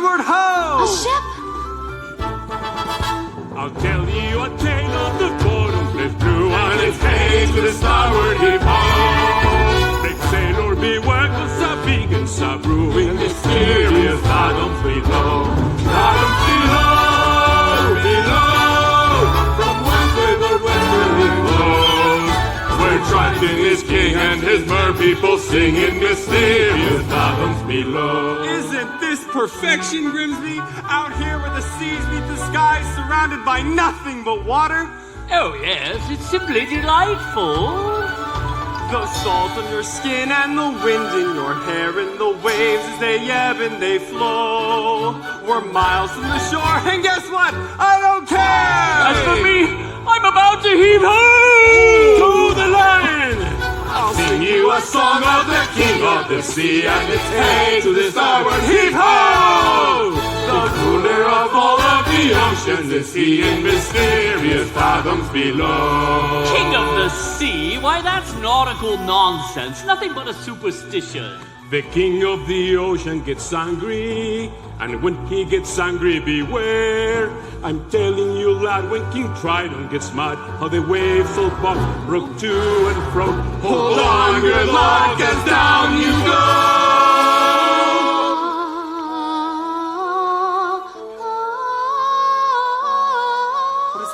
Onward ho! A ship? I'll tell you a tale of the bottomless blue on its way to the starboard heave-ho. Make sailor beware, 'cause a big and a brewing mysterious bottoms below. Bottoms below, below, from westward northwestwardly flows, where Triton is king and his mer people sing in mysterious bottoms below. Isn't this perfection, Grimsby? Out here where the seas meet the skies, surrounded by nothing but water? Oh, yes, it's simply delightful. The salt on your skin and the wind in your hair and the waves as they ebb and they flow. We're miles from the shore, and guess what? I don't care! As for me, I'm about to heave ho to the line. I'll sing you a song of the king of the sea, and it's hey to the starboard heave-ho! The ruler of all of the oceans is he in mysterious fathoms below. King of the sea? Why, that's nautical nonsense. Nothing but a superstition. The king of the ocean gets angry, and when he gets angry, beware. I'm telling you, lad, when King Triton gets mad, how the waves will pop, rock to and fro. Hold on, good luck, as down you go.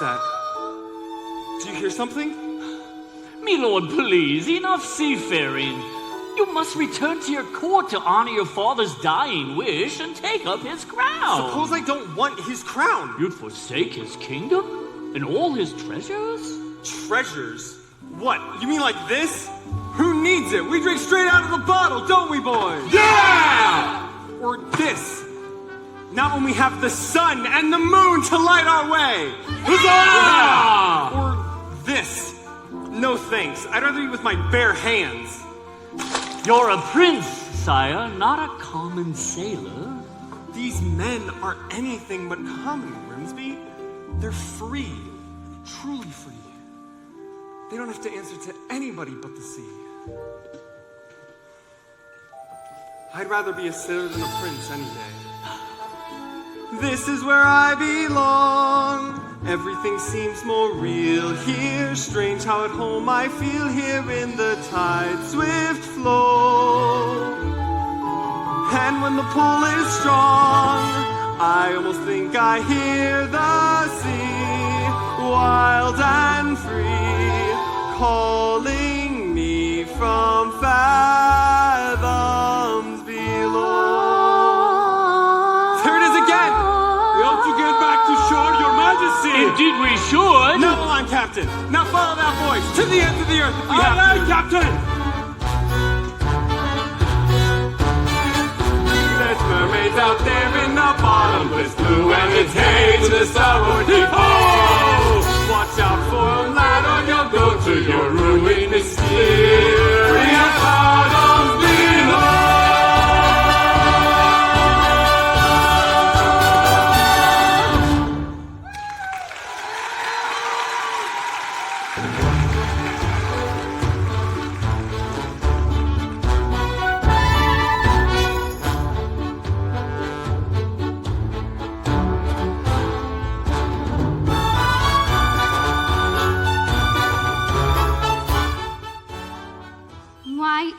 That? Do you hear something? Me lord, please, enough seafaring. You must return to your court to honor your father's dying wish and take up his crown. Suppose I don't want his crown. You'd forsake his kingdom and all his treasures? Treasures? What? You mean like this? Who needs it? We drink straight out of the bottle, don't we, boys? Yeah! Or this? Not when we have the sun and the moon to light our way. Huzzah! Or this. No thanks. I'd rather eat with my bare hands. You're a prince, sire, not a common sailor. These men are anything but common, Grimsby. They're free. Truly free. They don't have to answer to anybody but the sea. I'd rather be a sailor than a prince any day. This is where I belong. Everything seems more real here. Strange how at home I feel here in the tide's swift flow. And when the pull is strong, I almost think I hear the sea, wild and free, calling me from fathoms below. Indeed we should. No, I'm captain. Now follow that voice to the ends of the earth if we have to. Captain! There's mermaids out there in the bottomless blue, and it's hey to the starboard heave-ho! Watch out for 'em, lad, or you'll go to your ruin. Mysterious bottoms below.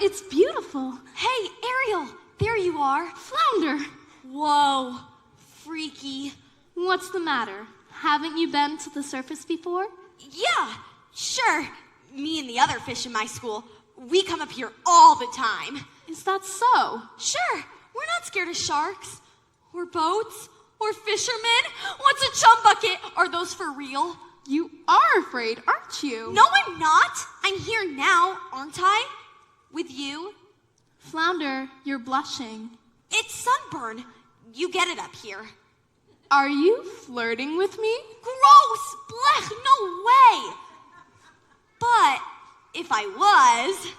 It's beautiful. Hey, Ariel, there you are. Flounder. Whoa, freaky. What's the matter? Haven't you been to the surface before? Yeah, sure. Me and the other fish in my school, we come up here all the time. Is that so? Sure, we're not scared of sharks, or boats, or fishermen. What's a chum bucket? Are those for real? You are afraid, aren't you? No, I'm not. I'm here now, aren't I? With you? Flounder, you're blushing. It's sunburn. You get it up here. Are you flirting with me? Gross! Blech! No way! But if I was...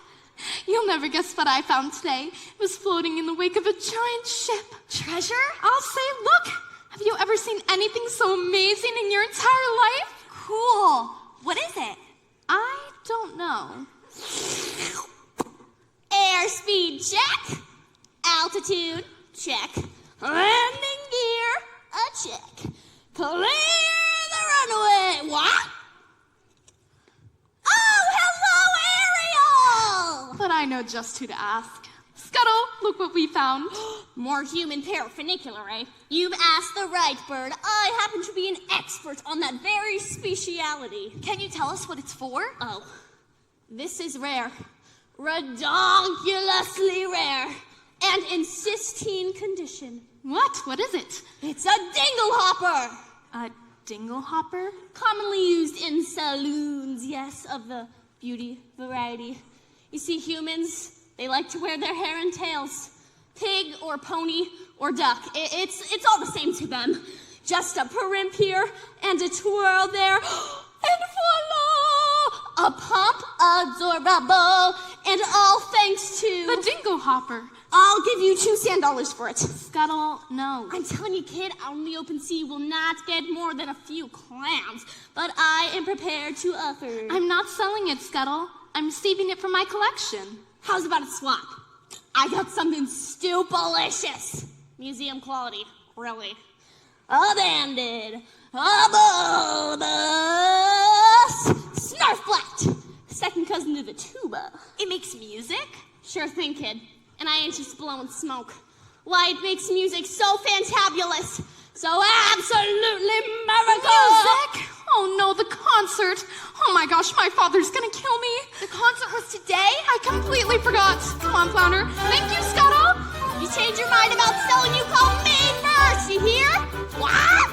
You'll never guess what I found today. It was floating in the wake of a giant ship. Treasure? I'll say, look! Have you ever seen anything so amazing in your entire life? Cool. What is it? I don't know. Airspeed check. Altitude check. Landing check. Clear the runway. What? Oh, hello, Ariel! But I know just who to ask. Scuttle, look what we found. More human paraphernacular, eh? You've asked the right bird. I happen to be an expert on that very speciality. Can you tell us what it's for? Oh, this is rare. Redonkulously rare. And in cystine condition. What? What is it? It's a dinglehopper! A dinglehopper? Commonly used in saloons, yes, of the beauty variety. You see, humans, they like to wear their hair in tails. Pig or pony or duck. It's all the same to them. Just a primp here and a twirl there. And voila! A pump adorable. And all thanks to... The dinglehopper. I'll give you $2 for it. Scuttle, no. I'm telling you, kid, out in the open sea will not get more than a few clams. But I am prepared to offer. I'm not selling it, Scuttle. I'm saving it for my collection. How's about a swap? I got something stupelicious. Museum quality, really. A banded, a bulbous, snarfblatt. Second cousin to the tuba. It makes music? Sure thing, kid. And I ain't just blowing smoke. Why, it makes music so fantabulous. So absolutely miracle. Music? Oh no, the concert. Oh my gosh, my father's gonna kill me. The concert was today? I completely forgot. Come on, Flounder. Thank you, Scuttle. You change your mind about selling, you call me first, you hear? What?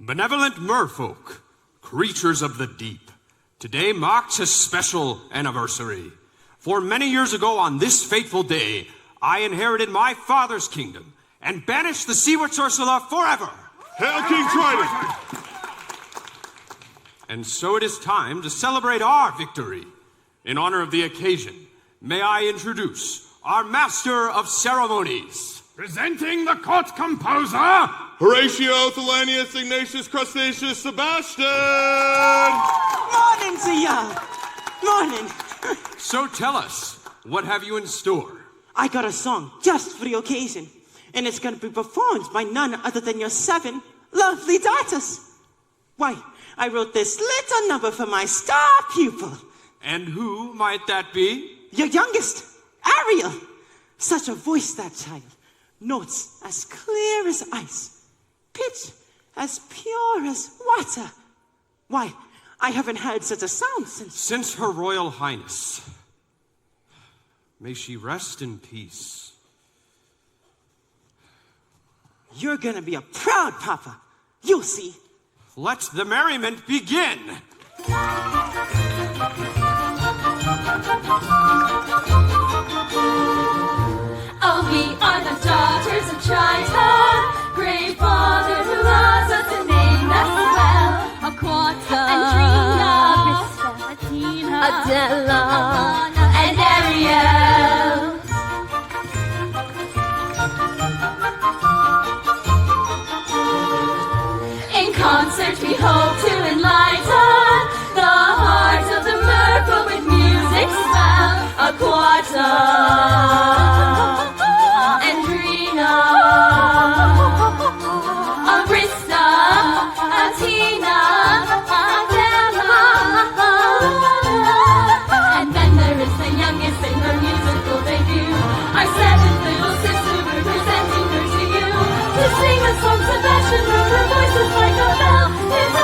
Benevolent merfolk, creatures of the deep, today marks a special anniversary. For many years ago on this fateful day, I inherited my father's kingdom and banished the Sea Witch Ursula forever. Hail King Trident! And so it is time to celebrate our victory. In honor of the occasion, may I introduce our master of ceremonies. Presenting the court composer, Horatio Thelanius Ignatius Crustaceus Sebastian! Morning to ya! Morning! So tell us, what have you in store? I got a song just for the occasion, and it's gonna be performed by none other than your 7 lovely daughters. Why, I wrote this little number for my star pupil. And who might that be? Your youngest, Ariel. Such a voice, that child. Notes as clear as ice. Pitch as pure as water. Why, I haven't heard such a sound since... Since Her Royal Highness. May she rest in peace. You're gonna be a proud papa. You'll see. Let the merriment begin. Oh, we are the daughters of Triton, great father who loves us and named us well. Aquata, Andrina, Adela, and Ariel. In concert we hope to enlighten the hearts of the merfolk with music's spell. Aquata, Andrina, Arista, Atina, Adela. And then there is the youngest in her musical debut, our 7th little sister, we're presenting her to you. To sing a song, Sebastian, her voice is like a bell. It's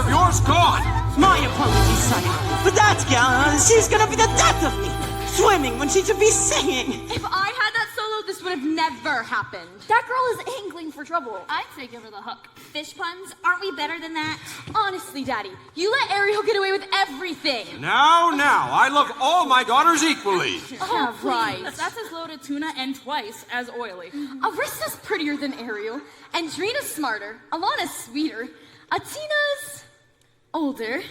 of yours gone. My apologies, sire. But that girl, she's gonna be the death of me. Swimming when she should be singing. If I had that solo, this would have never happened. That girl is angling for trouble. I'd say give her the hook. Fish puns? Aren't we better than that? Honestly, Daddy, you let Ariel get away with everything. Now, I love all my daughters equally. Oh, right. That's as loaded tuna and twice as oily. Arissa's prettier than Ariel, and Drina's smarter, Alana's sweeter, Atina's older,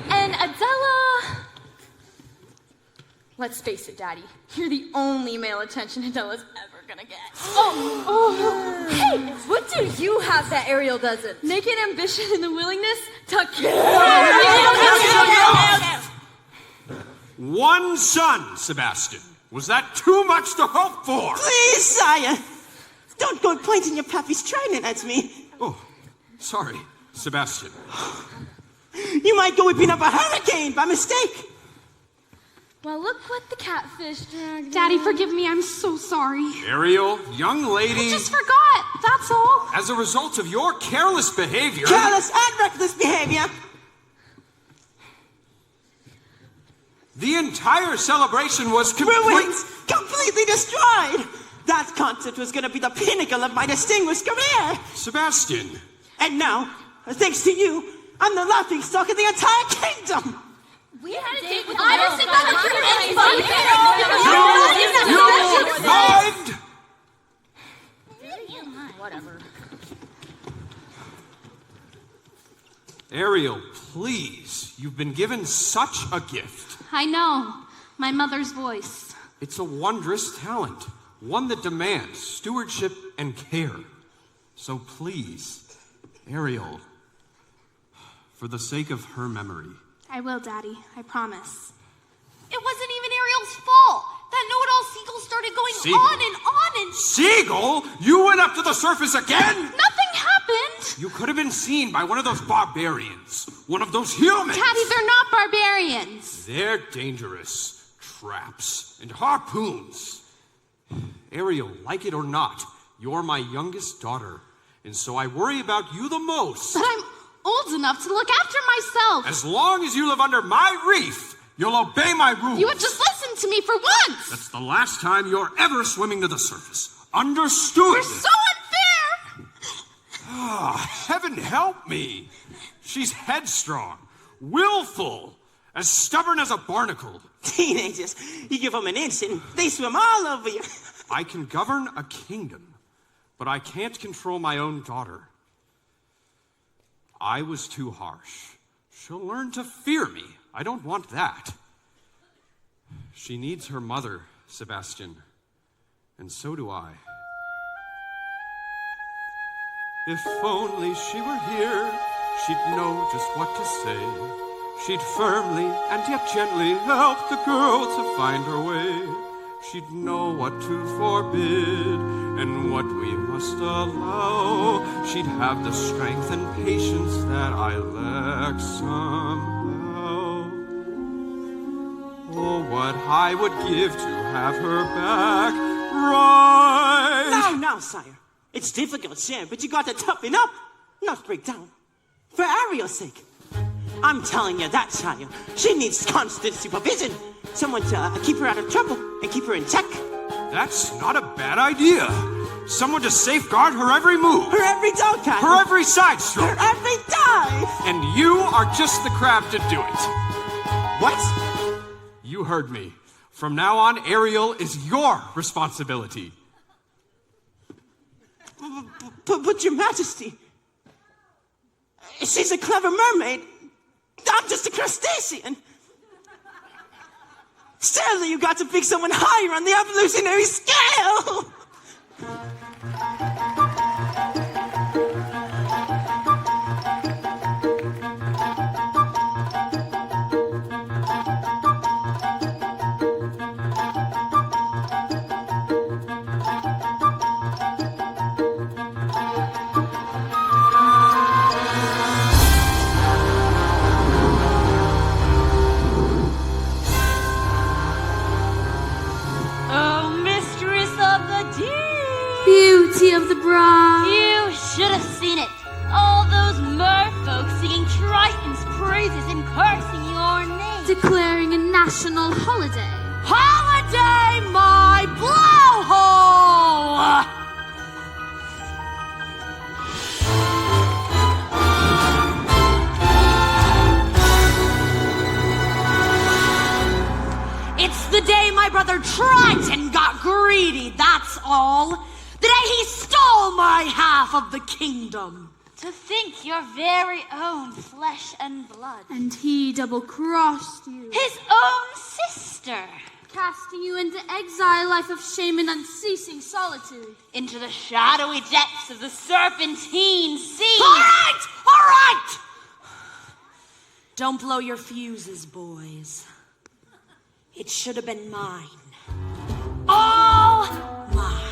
and Adela... Let's face it, Daddy, you're the only male attention Adela's ever gonna get. Hey, what do you have that Ariel doesn't? Naked ambition and the willingness to kill. One son, Sebastian. Was that too much to hope for? Please, sire. Don't go pointing your pappy's trident at me. Oh, sorry, Sebastian. You might go whipping up a hurricane by mistake. Well, look what the catfish dragged. Daddy, forgive me. I'm so sorry. Ariel, young lady. I just forgot. That's all. As a result of your careless behavior... Careless and reckless behavior. The entire celebration was Ruined. Completely destroyed. That concert was going to be the pinnacle of my distinguished career. Sebastian. And now, thanks to you, I'm the laughingstock of the entire kingdom. We had a date with I just think that's You survived! Whatever. Ariel, please. You've been given such a gift. I know. My mother's voice. It's a wondrous talent. One that demands stewardship and care. So please, Ariel, for the sake of her memory. I will, Daddy. I promise. It wasn't even Ariel's fault. That know-it-all seagull started going Seagull? on and on and... Seagull? You went up to the surface again? Nothing happened. You could have been seen by one of those barbarians. One of those humans. Daddy, they're not barbarians. They're dangerous. Traps and harpoons. Ariel, like it or not, you're my youngest daughter. And so I worry about you the most. But I'm old enough to look after myself. As long as you live under my reef, you'll obey my rules. You would just listen to me for once. That's the last time you're ever swimming to the surface. Understood? You're so unfair. Heaven help me. She's headstrong, willful, as stubborn as a barnacle. Teenagers, you give them an inch and they swim all over you. I can govern a kingdom, but I can't control my own daughter. I was too harsh. She'll learn to fear me. I don't want that. She needs her mother, Sebastian, and so do I. If only she were here, she'd know just what to say. She'd firmly and yet gently help the girl to find her way. She'd know what to forbid and what we must allow. She'd have the strength and patience that I lack somehow. Oh, what I would give to have her back right. Now, sire. It's difficult, sure, but you got to toughen up, not break down. For Ariel's sake. I'm telling you that, sire. She needs constant supervision. Someone to keep her out of trouble and keep her in check. That's not a bad idea. Someone to safeguard her every move. Her every dog tag. Her every side stroke. Her every dive. And you are just the crab to do it. What? You heard me. From now on, Ariel is your responsibility. But Your Majesty, she's a clever mermaid. I'm just a crustacean. Surely you got to pick someone higher on the evolutionary scale. Titan's praises and cursing your name. Declaring a national holiday. Holiday my blowhole! It's the day my brother Triton got greedy, that's all. The day he stole my half of the kingdom. To think your very own flesh and blood. And he double-crossed you. His own sister. Casting you into exile, life of shame and unceasing solitude. Into the shadowy depths of the serpentine sea. All right! Don't blow your fuses, boys. It should have been mine. All mine.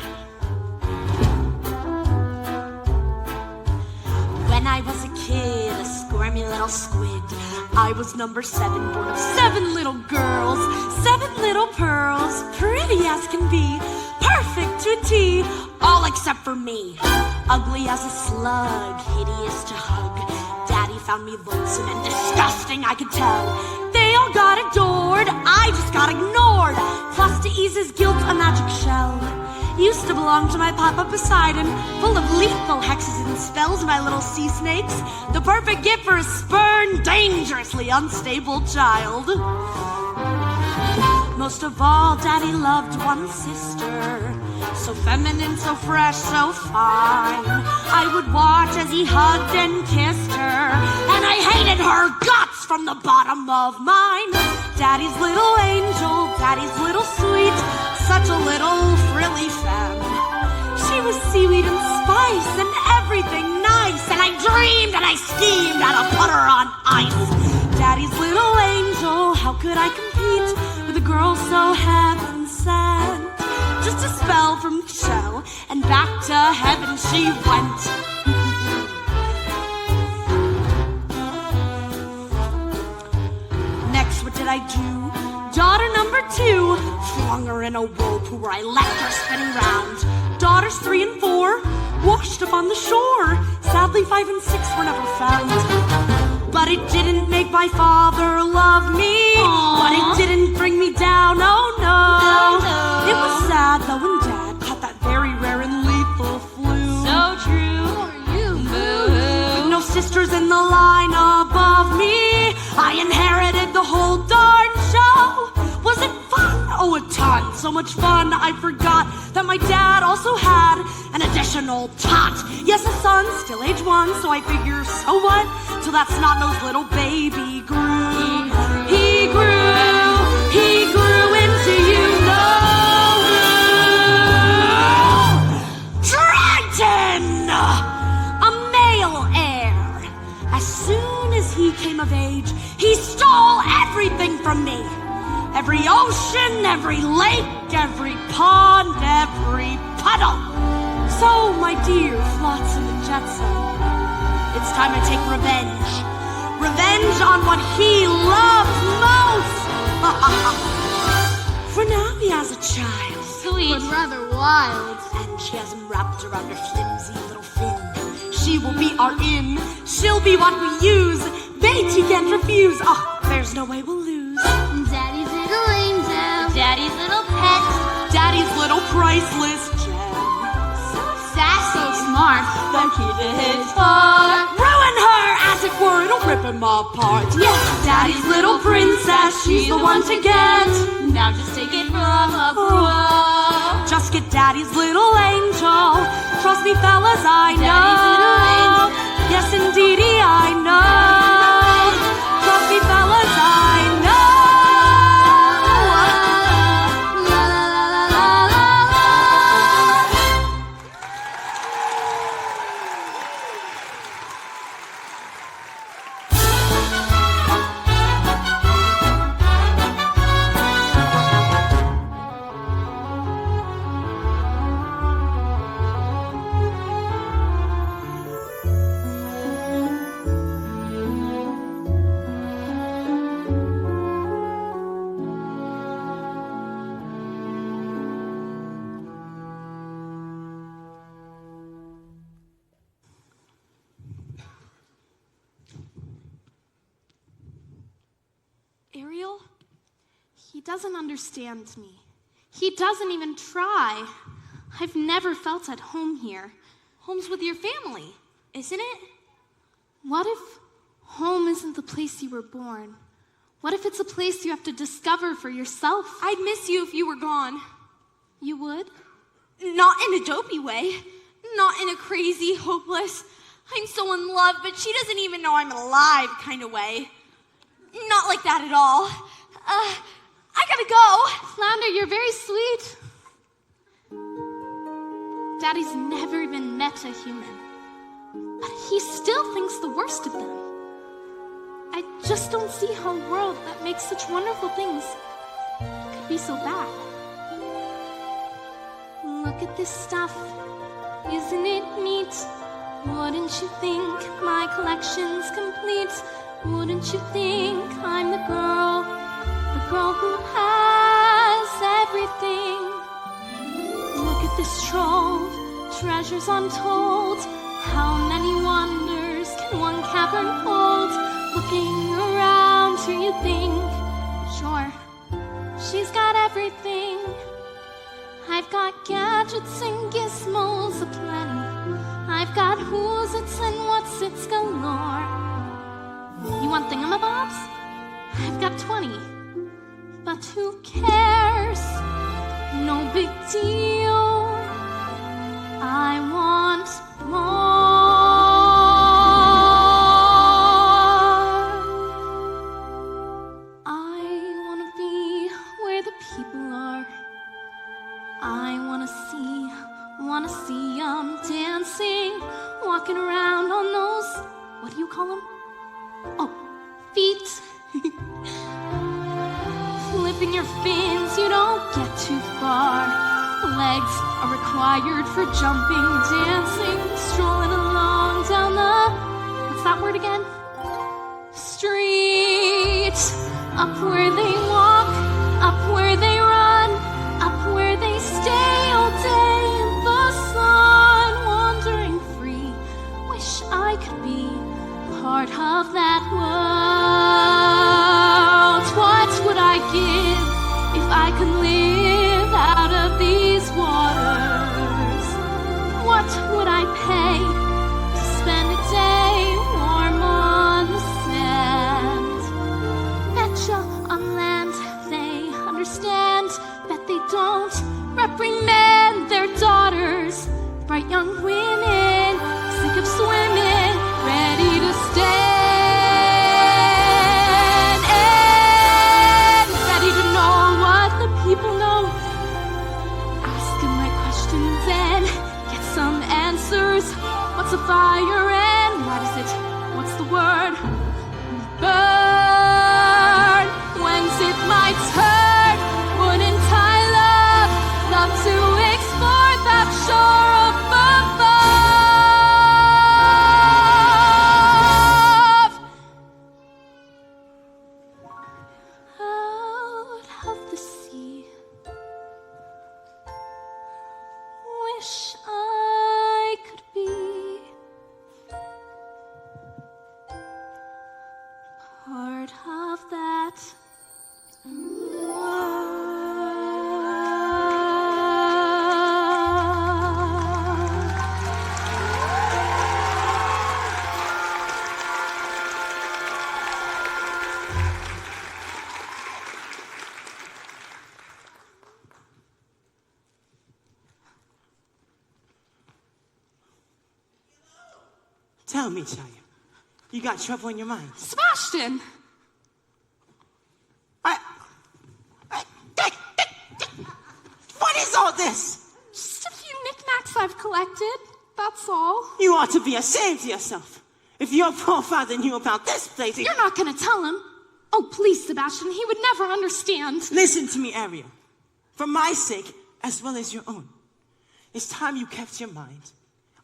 When I was a kid, a squirmy little squid, I was number 7, born of 7 little girls, 7 little pearls, pretty as can be, perfect to a T, all except for me. Ugly as a slug, hideous to hug. Daddy found me lonesome and disgusting, I could tell. They all got adored, I just got ignored. Plus, to ease his guilt, a magic shell used to belong to my papa Poseidon, full of lethal hexes and spells, my little sea snakes. The perfect gift for a spurned, dangerously unstable child. Most of all, Daddy loved one sister, so feminine, so fresh, so fine. I would watch as he hugged and kissed her, and I hated her guts from the bottom of mine. Daddy's little angel, Daddy's little sweet, such a little frilly femme. She was seaweed and spice and everything nice, and I dreamed and I schemed how to put her on ice. Daddy's little angel, how could I compete with a girl so heaven sent? Just a spell from shell, and back to heaven she went. Next, what did I do? Daughter number 2, flung her in a whirlpool where I left her spinning round. Daughters 3 and 4, washed up on the shore. Sadly, 5 and 6 were never found. But it didn't make my father love me. Aww. But it didn't bring me down, oh no. No. It was sad though when Dad caught that very rare and lethal flu. So true. Who are you? Boo. With no sisters in the line above me, I inherited the whole darn show. Was it fun? Oh, a ton. So much fun, I forgot that my dad also had an additional tot. Yes, a son, still age 1, so I figure, so what? Till that snot-nosed little baby grew. He grew into you know who. Triton! A male heir. As soon as he came of age, he stole everything from me. Every ocean, every lake, every pond, every puddle. So, my dear Flotsam and Jetsam, it's time to take revenge. Revenge on what he loves most. For now, he has a child. Sweet. But rather wild. And she has him wrapped around her flimsy little fin. She will be our in. She'll be what we use. Bait he can't refuse. Oh, there's no way we'll lose. Daddy's little angel. Daddy's little pet. Daddy's little priceless gem. So sassy. So smart. The key to his heart. Ruin her, as it were, it'll rip him apart. Yes, Daddy's little princess, she's the one to get. Now just take it from a pro. Just get Daddy's little angel. Trust me, fellas, I know. Daddy's little angel. Yes, indeedy, I know. Trust me, fellas, I know. La la la la la la. Ariel, he doesn't understand me. He doesn't even try. I've never felt at home here. Home's with your family, isn't it? What if home isn't the place you were born? What if it's a place you have to discover for yourself? I'd miss you if you were gone. You would? Not in a dopey way. Not in a crazy, hopeless, I'm so in love, but she doesn't even know I'm alive kind of way. Not like that at all. I gotta go. Flounder, you're very sweet. Daddy's never even met a human, but he still thinks the worst of them. I just don't see how a world that makes such wonderful things could be so bad. Look at this stuff. Isn't it neat? Wouldn't you think my collection's complete? Wouldn't you think I'm the girl who has everything? Look at this trove, treasures untold. How many wonders can one cavern hold? Looking around here you think, sure, she's got everything. I've got gadgets and gizmos aplenty. I've got who's its and what's its galore. You want thingamabobs? I've got 20. But who cares? No big deal. I want more. I want to be where the people are. I want to see 'em dancing, walking around on those, what do you call them? Oh, feet. Flipping your fins, you don't get too far. Legs are required for jumping, dancing, strolling along down the, what's that word again? Street. Up where they walk, up where they run, up where they stay all day in the sun, wandering free. Wish I could be part of that world. What would I give if I could live out of these waters? What would I pay to spend a day warm on the sand? Betcha on land they understand, bet they don't reprimand their daughters. Bright young women, sick of swimming, ready to stand and ready to know what the people know. Ask them my questions and get some answers. What's a fire and what is it? What's the word? Burn. When's it my turn? Wouldn't I love to explore that shore above? Out of the sea. Wish I could be part of that Tell me, Chaya, you got trouble in your mind? Sebastian! What is all this? Just a few knickknacks I've collected, that's all. You ought to be ashamed of yourself. If your poor father knew about this place, You're not gonna tell him. Oh, please, Sebastian, he would never understand. Listen to me, Ariel. For my sake, as well as your own, it's time you kept your mind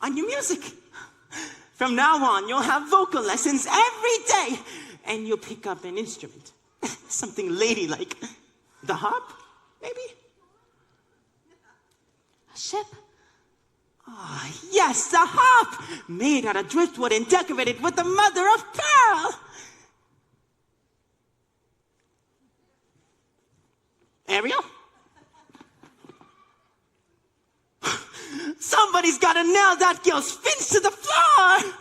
on your music. From now on, you'll have vocal lessons every day, and you'll pick up an instrument. Something ladylike. The harp, maybe? A ship? Ah, yes, the harp! Made out of driftwood and decorated with the mother of pearl! Ariel? Somebody's gotta nail that girl's fins to the floor!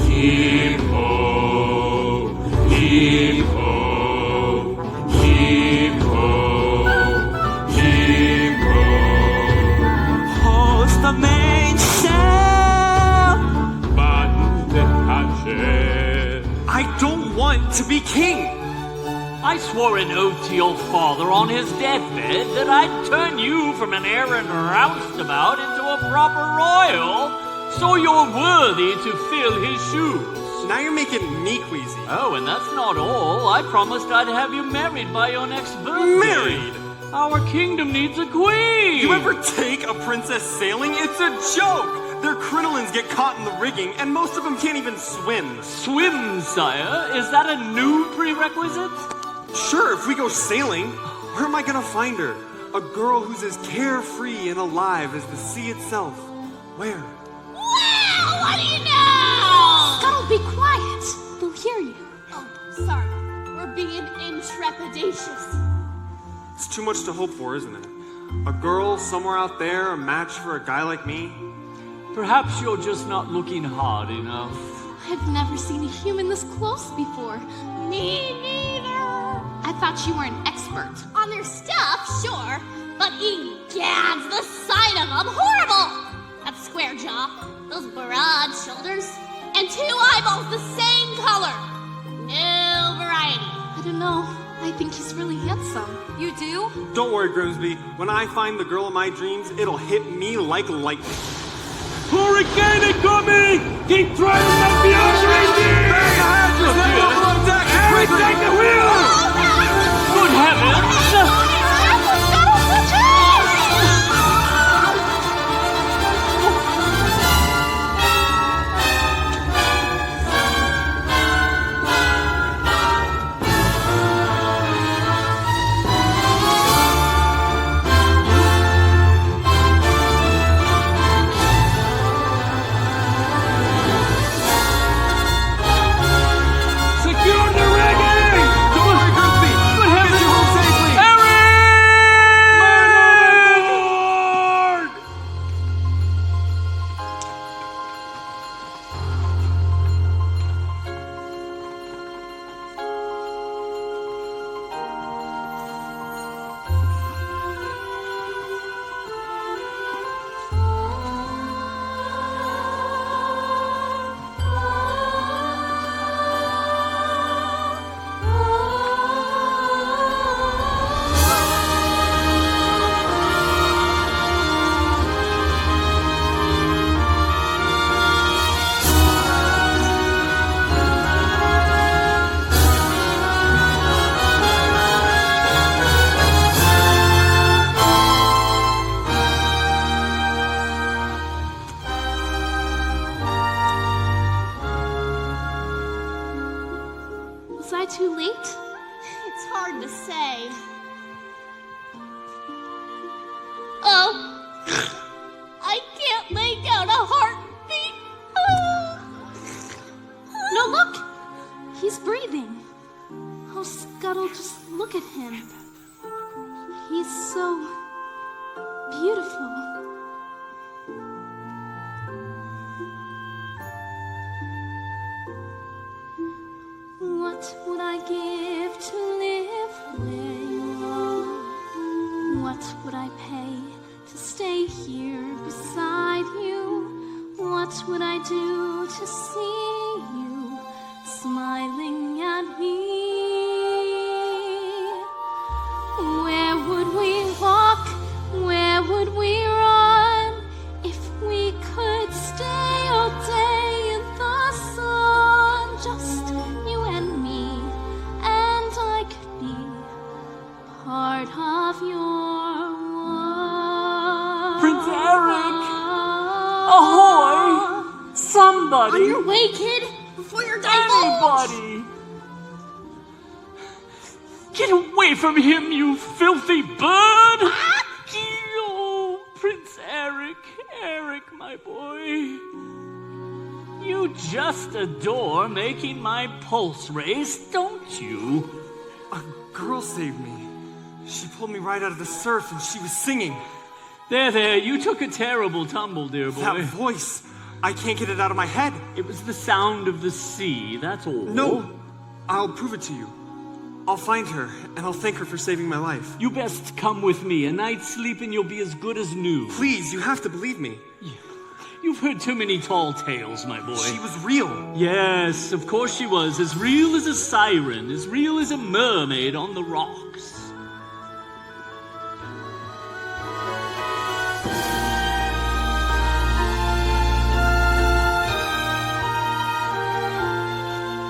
Heave ho, heave ho, heave ho, heave ho. Host the mainsail! Button the hatches. I don't want to be king. I swore an oath to your father on his deathbed that I'd turn you from an errant roustabout into a proper royal, so you're worthy to fill his shoes. Now you're making me queasy. Oh, and that's not all. I promised I'd have you married by your next birthday. Married? Our kingdom needs a queen. You ever take a princess sailing? It's a joke. Their crinolines get caught in the rigging, and most of them can't even swim. Swim, sire? Is that a new prerequisite? Sure, if we go sailing, where am I gonna find her? A girl who's as carefree and alive as the sea itself. Where? Well, what do you know? Scuttle, be quiet. They'll hear you. Oh, sorry. We're being intrepidatious. It's too much to hope for, isn't it? A girl somewhere out there, a match for a guy like me? Perhaps you're just not looking hard enough. I've never seen a human this close before. Me neither. I thought you were an expert. On their stuff, sure, but egads, the sight of them, horrible! That square jaw, those broad shoulders, and 2 eyeballs the same color. No variety. I don't know. I think he's really handsome. You do? Don't worry, Grimsby. When I find the girl of my dreams, it'll hit me like lightning. Hurricane incoming! Keep trying to let me operate! Back ahead! Just head over on deck! Harry, take the wheel! Good heavens! Secure the rigging! Don't worry, Grimsby! We'll get you home safely! Man overboard! Was I too late? It's hard to say. Oh, I can't make out a heartbeat. No, look! He's breathing. Oh, Scuttle, just look at him. He's so beautiful. What would I give to live where you are? What would I pay to to stay here beside you? What would I do to see you smiling at me? Where would we walk? Where would we run if we could stay all day in the sun? Just you and me, and I could be part of your world. Prince Eric! Ahoy! Somebody! On your way, kid, before you're divulged. Anybody! Get away from him, you filthy bird! Oh, Prince Eric, Eric, my boy. You just adore making my pulse race, don't you? A girl saved me. She pulled me right out of the surf and she was singing. There, you took a terrible tumble, dear boy. That voice, I can't get it out of my head. It was the sound of the sea, that's all. No, I'll prove it to you. I'll find her, and I'll thank her for saving my life. You best come with me. A night's sleep and you'll be as good as new. Please, you have to believe me. You've heard too many tall tales, my boy. She was real. Yes, of course she was. As real as a siren, as real as a mermaid on the rocks.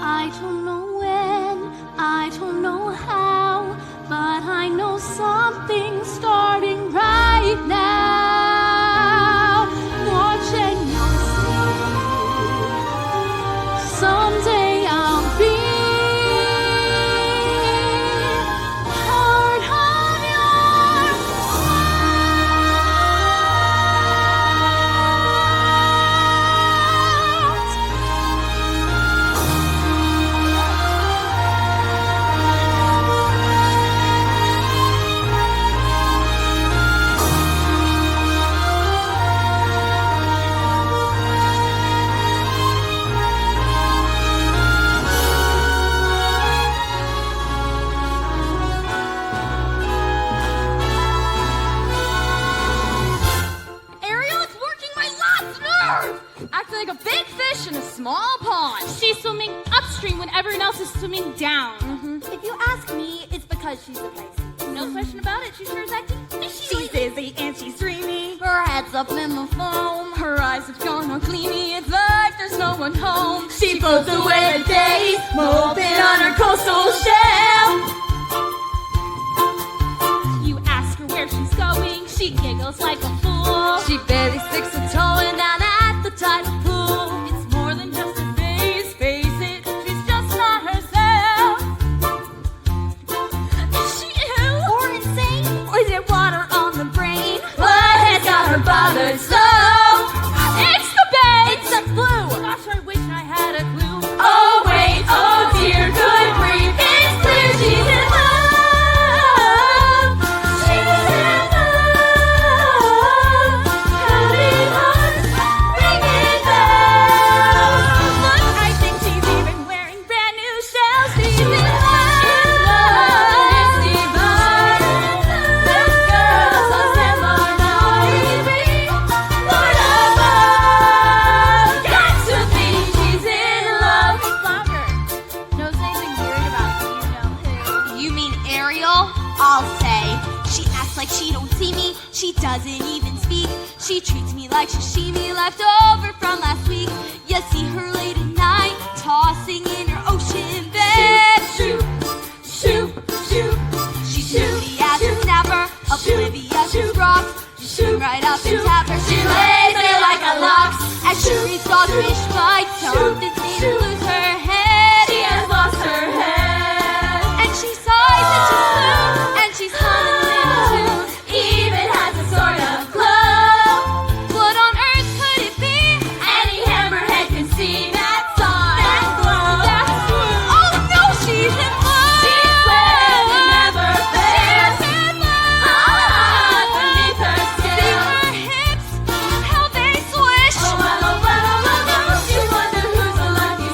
I don't know when, I don't know how, but I know something's starting right now. Watching you'll see, someday I'll be part of your Ariel, it's working my last nerve! Acting like a big fish in a small pond. She's swimming upstream when everyone else is swimming down. If you ask me, it's because she's a Pisces. No question about it, she sure is acting fishy. She's dizzy and she's dreamy. Her head's up in the foam. Her eyes have gone all gleamy. It's like there's no one home. She floats away the days, moping on her coastal shell. You ask her where she's going, she giggles like a fool. She barely sticks a toe in down at the tidal pool. It's more than just a phase, face it, she's just not herself. Is she ill? Or insane? Or is it water on the brain? What has got her bothered so? It's the bed! It's the blue! Gosh, I wish I had a clue. Oh wait, oh dear, good grief, it's clear she's in love. She's in love. Happy hearts, ringing bells. Look, I think she's even wearing brand new shells. She's in love. It's divine. This girl's a semi-naughty, Lord above. Got to be, she's in love. Flower knows anything weird about you know who. You mean Ariel? I'll say. She acts like she don't see me. She doesn't even speak. She treats me like sashimi left over from last week. You see her late at night, tossing in her ocean bed. Shoot, shoot, shoot. She's moody as a snapper, oblivious to rocks. Shoot right up and tap her. She lays there like a locks. As she reads dogfish bites, something seems to lose her head. She has lost her head. And she sighs and she's blue, and she's humming a little tune. Even has a sort of glow. What on earth could it be? Any hammerhead can see that sign. That glow. Oh no, she's in love! She's wearing the never fails. She's in love! Beneath her See skin. her hips, how they swish. Oh, well, oh, well, oh, well, oh. You wonder who's the lucky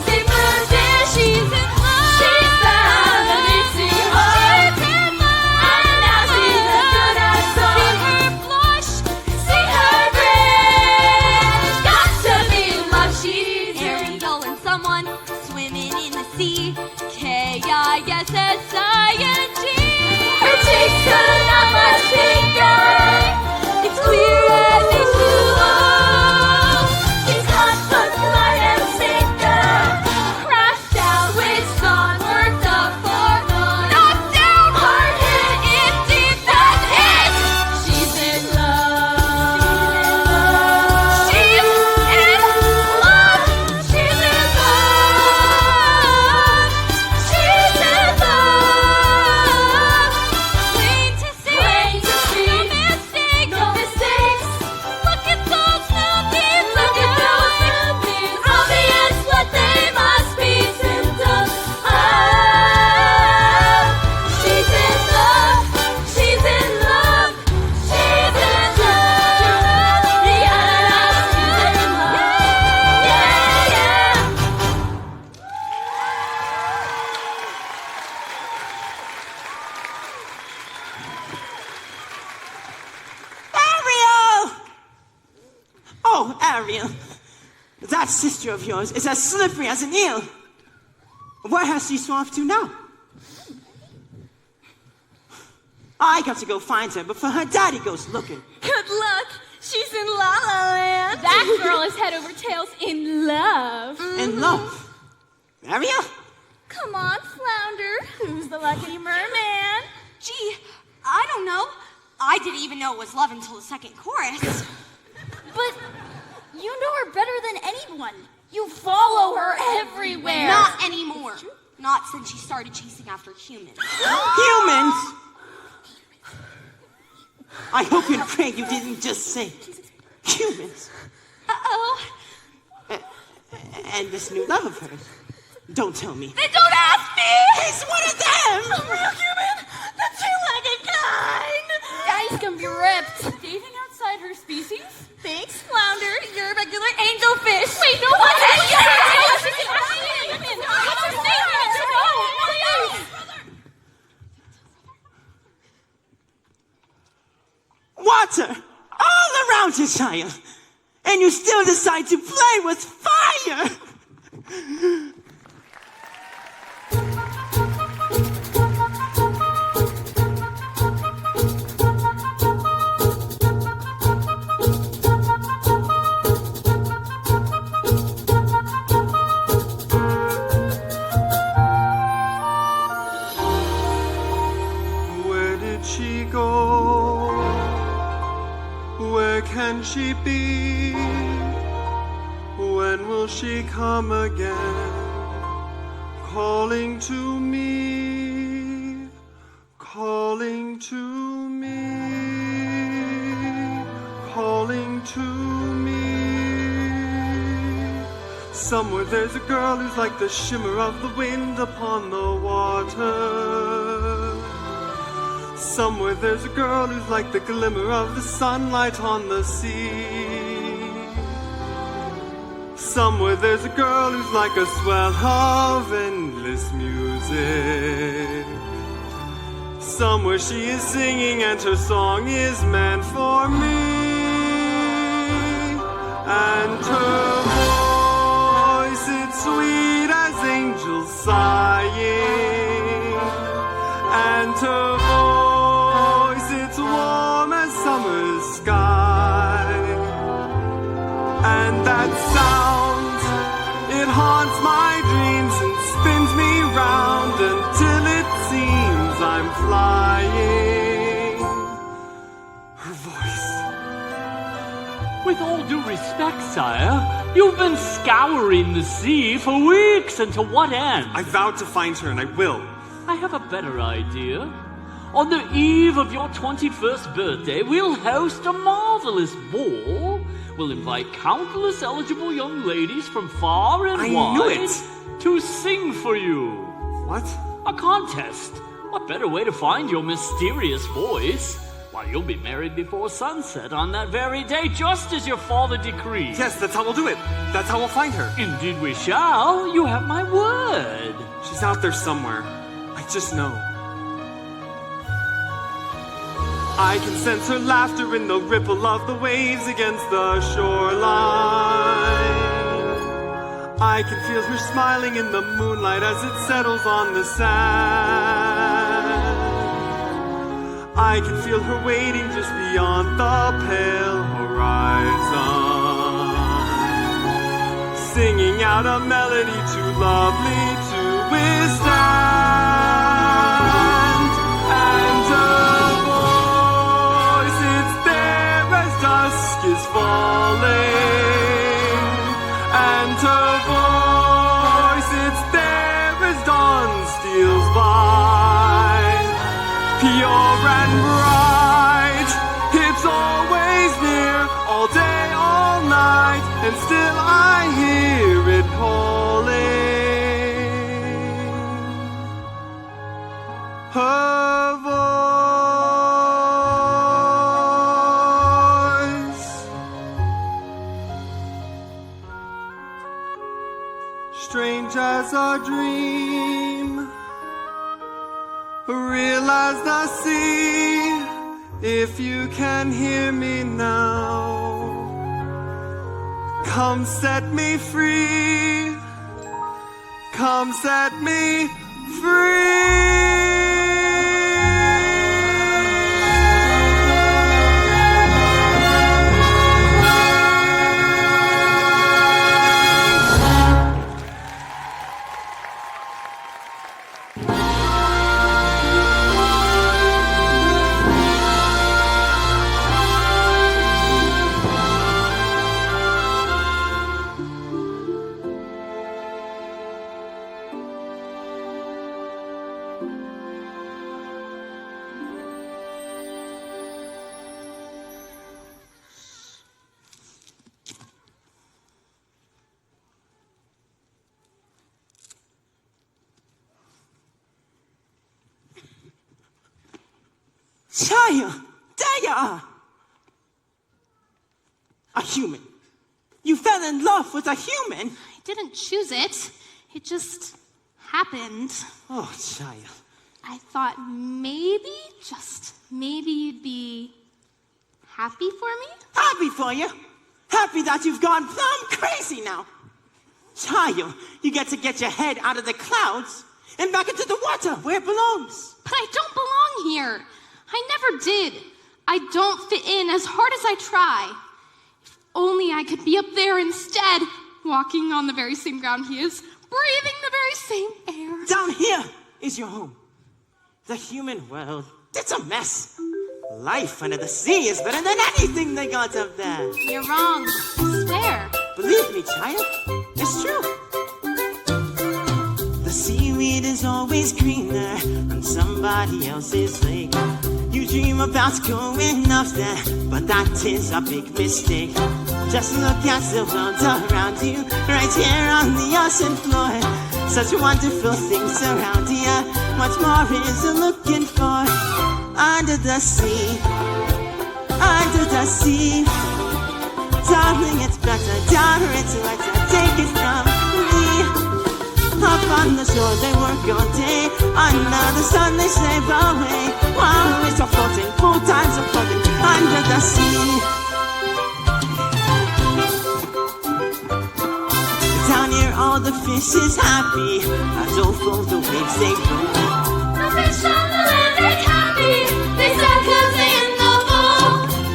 Ariel! Oh, Ariel. That sister of yours is as slippery as an eel. Where has she swum off to now? I got to go find her before her daddy goes looking. Good luck. She's in La La Land. That girl is head over tails in love. In love. Ariel? Come on, Flounder. Who's the lucky merman? Gee, I don't know. I didn't even know it was love until the second chorus. But you know her better than anyone. You follow her everywhere. Not anymore. Not since she started chasing after humans. Humans? I hope and pray you didn't just say humans. Uh-oh. And this new love of hers. Don't tell me. Then don't ask me! He's one of them! A real human? The two-legged kind! Daddy's gonna be ripped. Dating outside her species? Thanks, Flounder. You're a regular angelfish. Wait, no, what? Water all around you, child. And you still decide to play with fire. Where did she go? Where can she be? When will she come again? Calling to me, calling to me, calling to me. Somewhere there's a girl who's like the shimmer of the wind upon the water. Somewhere there's a girl who's like the glimmer of the sunlight on the sea. Somewhere there's a girl who's like a swell of endless music. Somewhere she is singing and her song is meant for me. And her voice, it's sweet as angels sighing. And her voice, it's warm as summer's sky. And that sound, it haunts my dreams and spins me round until it seems I'm flying. Her voice. With all due respect, sire, you've been scouring the sea for weeks, and to what end? I vowed to find her and I will. I have a better idea. On the eve of your 21st birthday, we'll host a marvelous ball. We'll invite countless eligible young ladies from far and I wide knew it. to sing for you. What? A contest. What better way to find your mysterious voice? Why, you'll be married before sunset on that very day, just as your father decreed. Yes, that's how we'll do it. That's how we'll find her. Indeed we shall. You have my word. She's out there somewhere. I just know. I can sense her laughter in the ripple of the waves against the shoreline. I can feel her smiling in the moonlight as it settles on the sand. I can feel her waiting just beyond the pale horizon, singing out a melody too lovely to withstand. And her voice, it's there as dusk is falling. And her voice, it's there as dawn steals by. Pure and bright, it's always near, all day, all night, and still I hear it calling. Her voice. Strange as a dream, real as the sea. if you can hear me now, come set me free. Come set me free. Child, there you are. A human. You fell in love with a human? I didn't choose it. It just happened. Oh, child. I thought maybe, just maybe you'd be happy for me? Happy for you. Happy that you've gone plumb crazy now. Child, you get to get your head out of the clouds and back into the water where it belongs. But I don't belong here. I never did. I don't fit in as hard as I try. If only I could be up there instead, walking on the very same ground he is, breathing the very same air. Down here is your home. The human world, it's a mess. Life under the sea is better than anything they got up there. You're wrong. I swear. Believe me, child, it's true. The seaweed is always greener on somebody else's lake. You dream about going up there, but that is a big mistake. Just look at the world around you, right here on the ocean floor. Such wonderful things around you. What more is you looking for? Under the sea, under the sea. Darling, it's better down where it's wetter. Take it from me. Up on the shore they work all day, under the sun they slave away, while we're floating, full times of floating under the sea. Down here all the fish is happy, as over the waves they go. The fish on the land ain't happy, they said 'cause they in the bowl.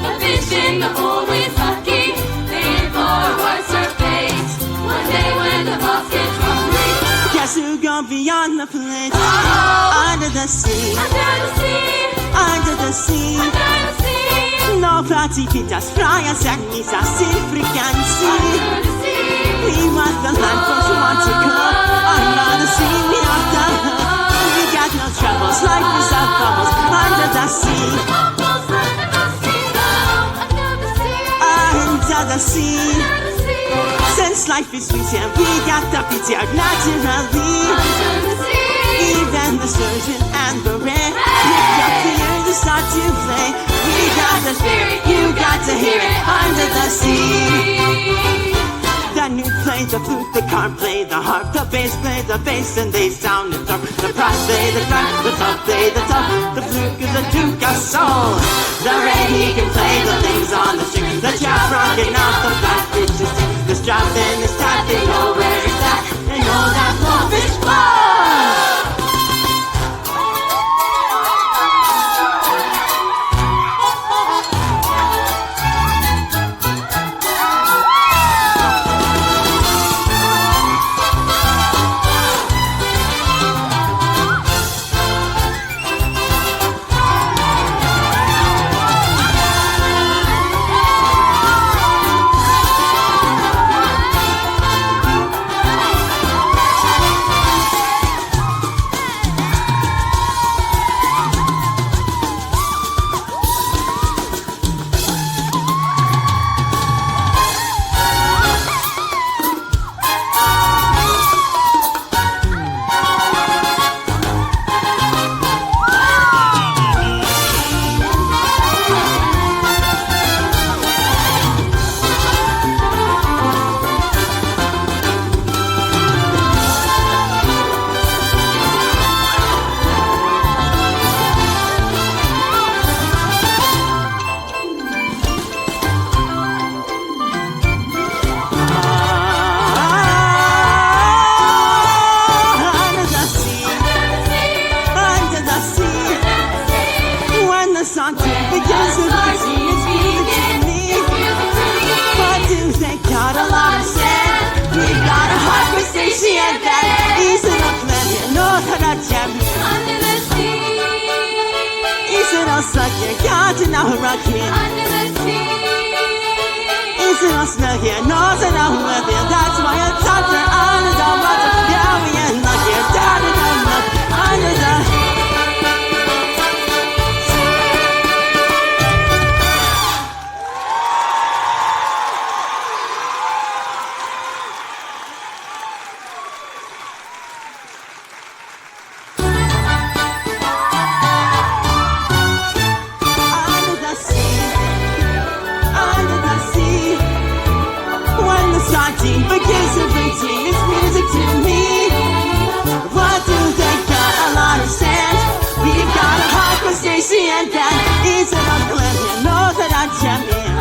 The fish in the bowl is lucky, they ain't for worse or fate. One day when the boss gets hungry, guess who gonna be on the plate? Under the sea, under the sea, under the sea. under the sea, No pratiquitas fryas and misas in frequency. under the sea. We want the land folks who want to go. Under the sea, we are the hood. We got no troubles, life is our bubbles. Under the sea, Bubbles under the sea, love, under the sea, under the sea. under the sea, Since life is sweet and we got the pity out naturally. under the sea. Even the surgeon and the ray lift up the air to start to play. We got the spirit, you got to hear it. Under the sea. The newt play the flute, the carp play the harp, the bass play the bass, and they sound the drum. The brass play the drum, the top play the top. The flute is the duke of soul. The ray he can play the things on the string. The chop rocking off the flat pitches. The strap and the strap, they know where it's at. They know that blowfish flow. starting begins with routine. It's music to me. What do they got a lot of sand? We got a hot crustacean that easing up land here. No, that jam. Under the sea. Easing us like you got to know rock here. Under the sea. Easing us now here. No, that I'm with you. That's why it's under the water. Yeah, we ain't like you. Down in the mud. Under the begins with routine, it's music to me. What do they got? A lot of sand. We've got a hot crustacean that is in our land here. Know that I'm champion.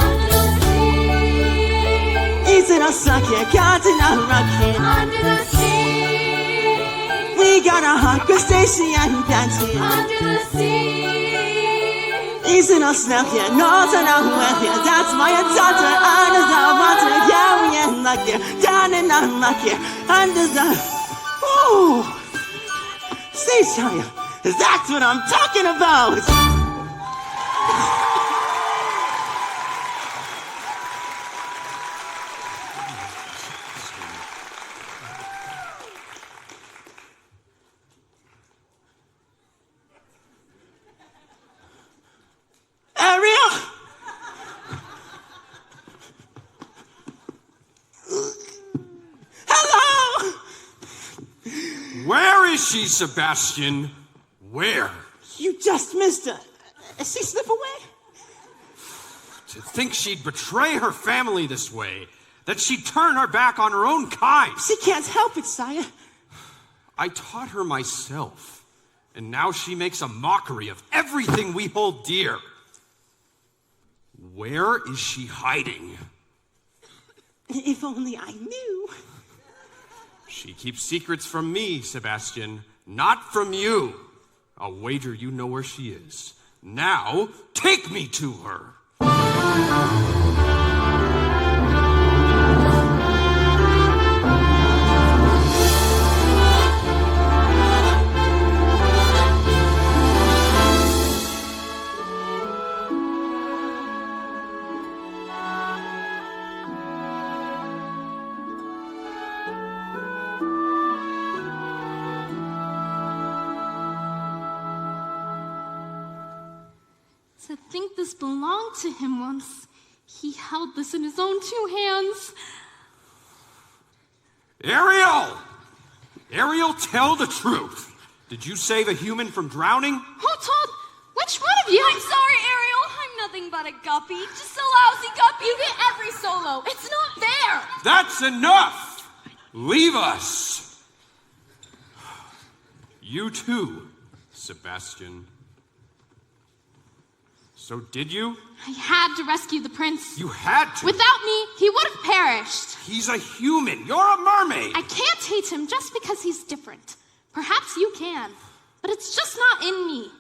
Is it a suck here? Got to know rock here. Under the sea. We got a hot crustacean that's here. Under the sea. Is it a snack here? Know that I'm with you. That's why it's under the water. Yeah, we ain't like you. Down and unlucky. Under the ooh. See, Shia, that's what I'm talking about. Ariel? Hello? Where is she, Sebastian? Where? You just missed her. Did she slip away? To think she'd betray her family this way. That she'd turn her back on her own kind. She can't help it, sire. I taught her myself. And now she makes a mockery of everything we hold dear. Where is she hiding? If only I knew. She keeps secrets from me, Sebastian, not from you. I'll wager you know where she is. Now, take me to her. To think this belonged to him once. He held this in his own two hands. Ariel! Ariel, tell the truth. Did you save a human from drowning? Who told? Which one of you? I'm sorry, Ariel. I'm nothing but a guppy. Just a lousy guppy. You get every solo. It's not fair. That's enough! Leave us. You too, Sebastian. So did you? I had to rescue the prince. You had to. Without me, he would have perished. He's a human. You're a mermaid. I can't hate him just because he's different. Perhaps you can, but it's just not in me.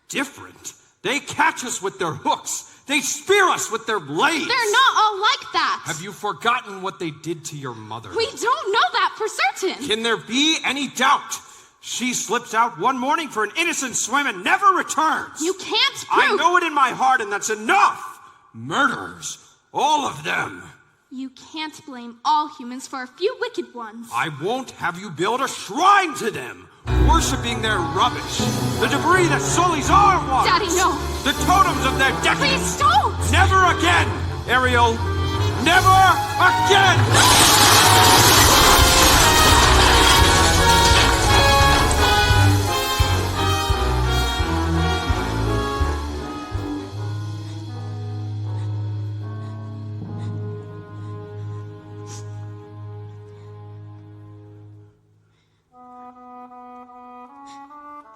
Different? They catch us with their hooks. They spear us with their blades. They're not all like that. Have you forgotten what they did to your mother? We don't know that for certain. Can there be any doubt? She slips out one morning for an innocent swim and never returns. You can't prove... I know it in my heart, and that's enough. Murderers. All of them. You can't blame all humans for a few wicked ones. I won't have you build a shrine to them, worshipping their rubbish. The debris that sullies our waters. Daddy, no. The totems of their decadence. Please don't. Never again, Ariel. Never again.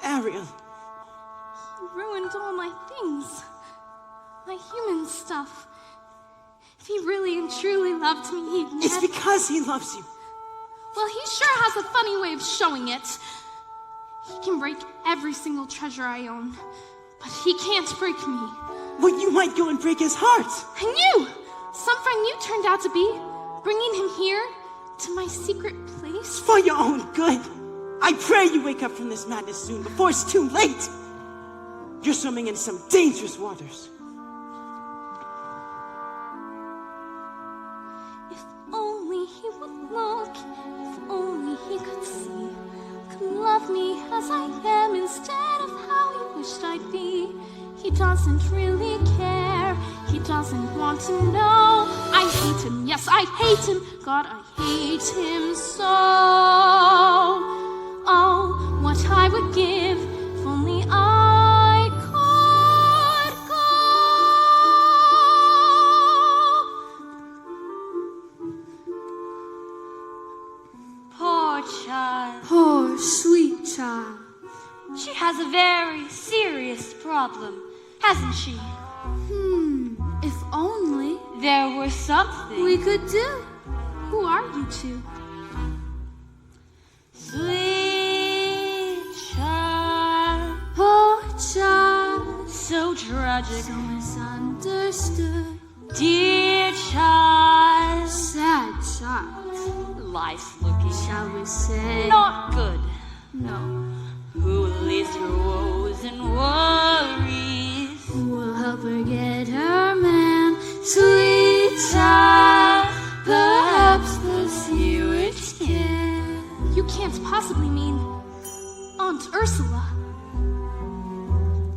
Ariel. He ruined all my things. My human stuff. If he really and truly loved me, he'd never... It's because he loves you. Well, he sure has a funny way of showing it. He can break every single treasure I own, but he can't break me. Well, you might go and break his heart. And you! Some friend you turned out to be, bringing him here to my secret place. It's for your own good. I pray you wake up from this madness soon, before it's too late. You're swimming in some dangerous waters. If only he would look, if only he could see, could love me as I am instead of how he wished I'd be. He doesn't really care, he doesn't want to know. I hate him, yes, I hate him. God, I hate him so. Oh, what I would give if only I could go. Poor child. Poor sweet child. She has a very serious problem, hasn't she? If only There were something. we could do. Who are you two? Sweet child, Poor child, so tragic. so misunderstood. Dear child, Sad child, life looking shall we say? not good. No. Who will ease your woes and worries? Who will help her get her man? Sweet child, perhaps the sea witch can. You can't possibly mean Aunt Ursula.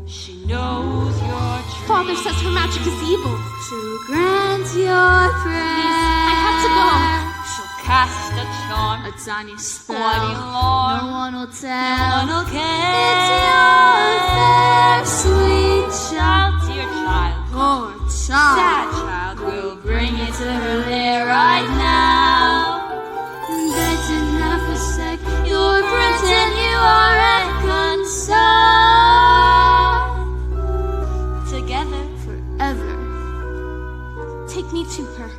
She knows your Father says her magic is evil. To grant your prayer. I have to go. She'll cast a charm. A tiny spell. Squatty Lord. No one will No tell. one will care. It's your fair, sweet child. Dear child, Poor child. sad child, we'll bring it to her there right now. That's enough for sec. You're pretend you are reconciled. Together, Forever. Take me to her.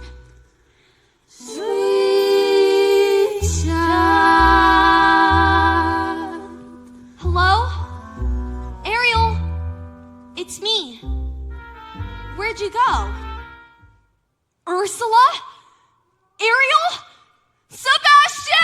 Sweet child. Hello? Ariel? It's me. Where'd you go? Ursula? Ariel? Sebastian!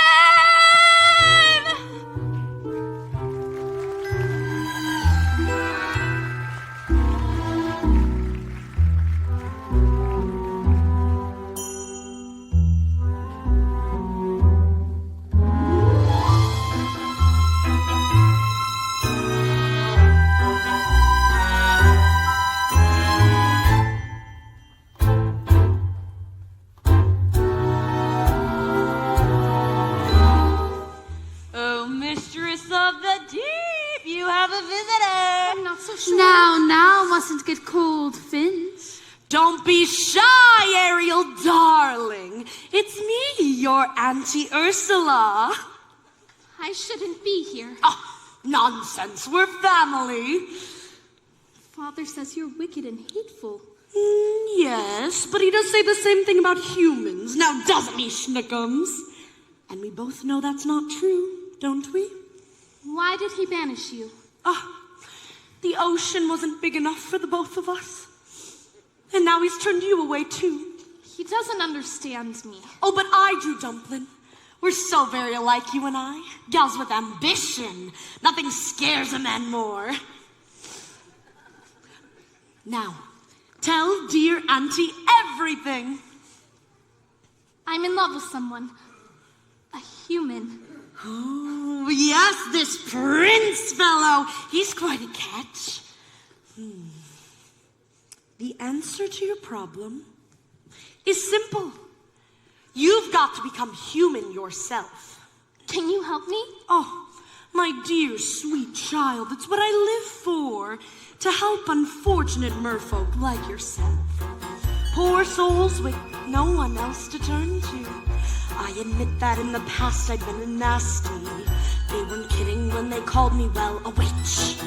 Oh, mistress of the deep, you have a visitor. I'm not so sure. Now, mustn't get cold fins. Don't be shy, Ariel, darling. It's me, your Auntie Ursula. I shouldn't be here. Oh, nonsense. We're family. Father says you're wicked and hateful. Yes, but he does say the same thing about humans. Now, doesn't he, Schnickums? And we both know that's not true, don't we? Why did he banish you? The ocean wasn't big enough for the both of us. And now he's turned you away, too. He doesn't understand me. Oh, but I do, Dumplin'. We're so very alike, you and I. Gals with ambition. Nothing scares a man more. Now, tell dear Auntie everything. I'm in love with someone. A human. Oh, yes, this prince fellow. He's quite a catch. The answer to your problem is simple. You've got to become human yourself. Can you help me? Oh, my dear sweet child, it's what I live for. To help unfortunate merfolk like yourself. Poor souls with no one else to turn to. I admit that in the past I'd been a nasty. They weren't kidding when they called me, well, a witch.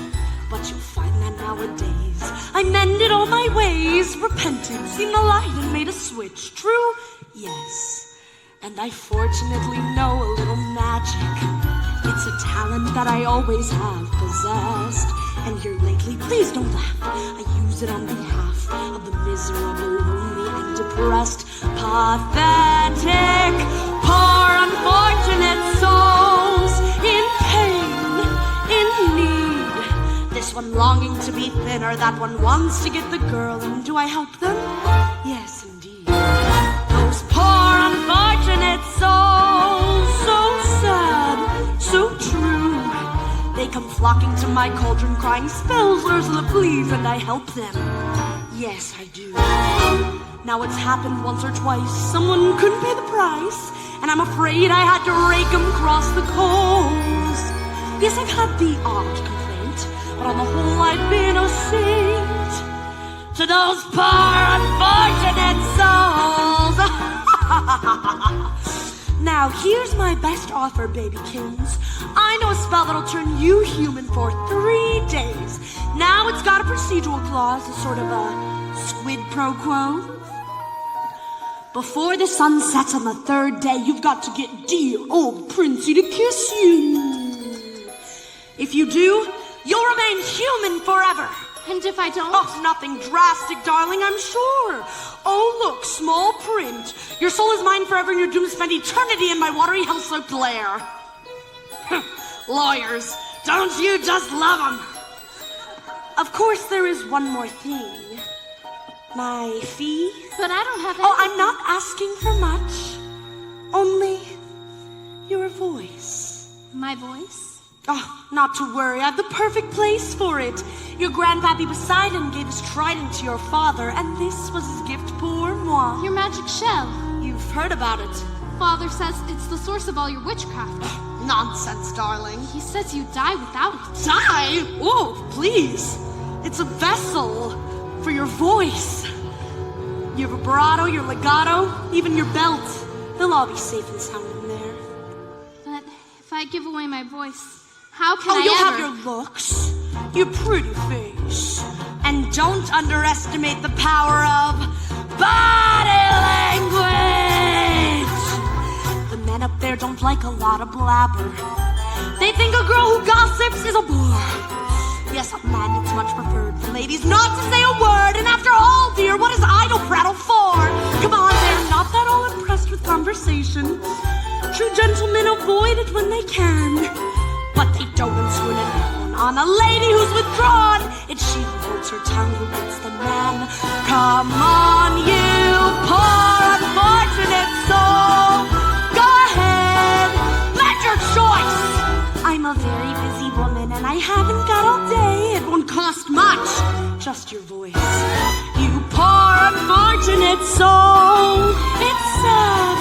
But you'll find that nowadays I mended all my ways, repented, seen the light and made a switch. True? Yes. And I fortunately know a little magic. It's a talent that I always have possessed. And here lately, please don't laugh, I use it on behalf of the miserable, lonely, and depressed, pathetic, poor, unfortunate souls in pain, in need. This one longing to be thinner, that one wants to get the girl, and do I help them? Yes, indeed. Those poor, unfortunate souls, so sad, so true. They come flocking to my cauldron, crying, spells, Ursula, please, and I help them. Yes, I do. Now it's happened once or twice, someone couldn't pay the price, and I'm afraid I had to rake 'em across the coals. Yes, I've had the odd complaint, but on the whole I've been a saint to those poor unfortunate souls. Now here's my best offer, babykins. I know a spell that'll turn you human for 3 days. Now it's got a procedural clause, a sort of a squid pro quo. Before the sun sets on the 3rd day, you've got to get dear old Princey to kiss you. If you do, you'll remain human forever. And if I don't? Oh, nothing drastic, darling, I'm sure. Oh, look, small print. Your soul is mine forever and you're doomed to spend eternity in my watery hell-soaked lair. Lawyers, don't you just love them? Of course, there is one more thing. My fee? But I don't have any. Oh, I'm not asking for much. Only your voice. My voice? Oh, not to worry, I have the perfect place for it. Your grandpappy Poseidon gave his trident to your father, and this was his gift pour moi. Your magic shell. You've heard about it. Father says it's the source of all your witchcraft. Nonsense, darling. He says you die without it. Die? Oh, please. It's a vessel for your voice. Your vibrato, your legato, even your belt. They'll all be safe and sound in there. But if I give away my voice, how can I you'll ever? have your looks, your pretty face, and don't underestimate the power of body language. The men up there don't like a lot of blabber. They think a girl who gossips is a bore. Yes, a man it's much preferred for ladies not to say a word. And after all, dear, what is idle prattle for? Come on, they're not that all impressed with conversation. True gentlemen avoid it when they can. But they don't swoon and on a lady who's withdrawn. It's she who holds her tongue who gets the man. Come on, you poor unfortunate soul. Go ahead, make your choice. I'm a very busy woman and I haven't got all day. It won't cost much, just your voice. You poor unfortunate soul. It's sad,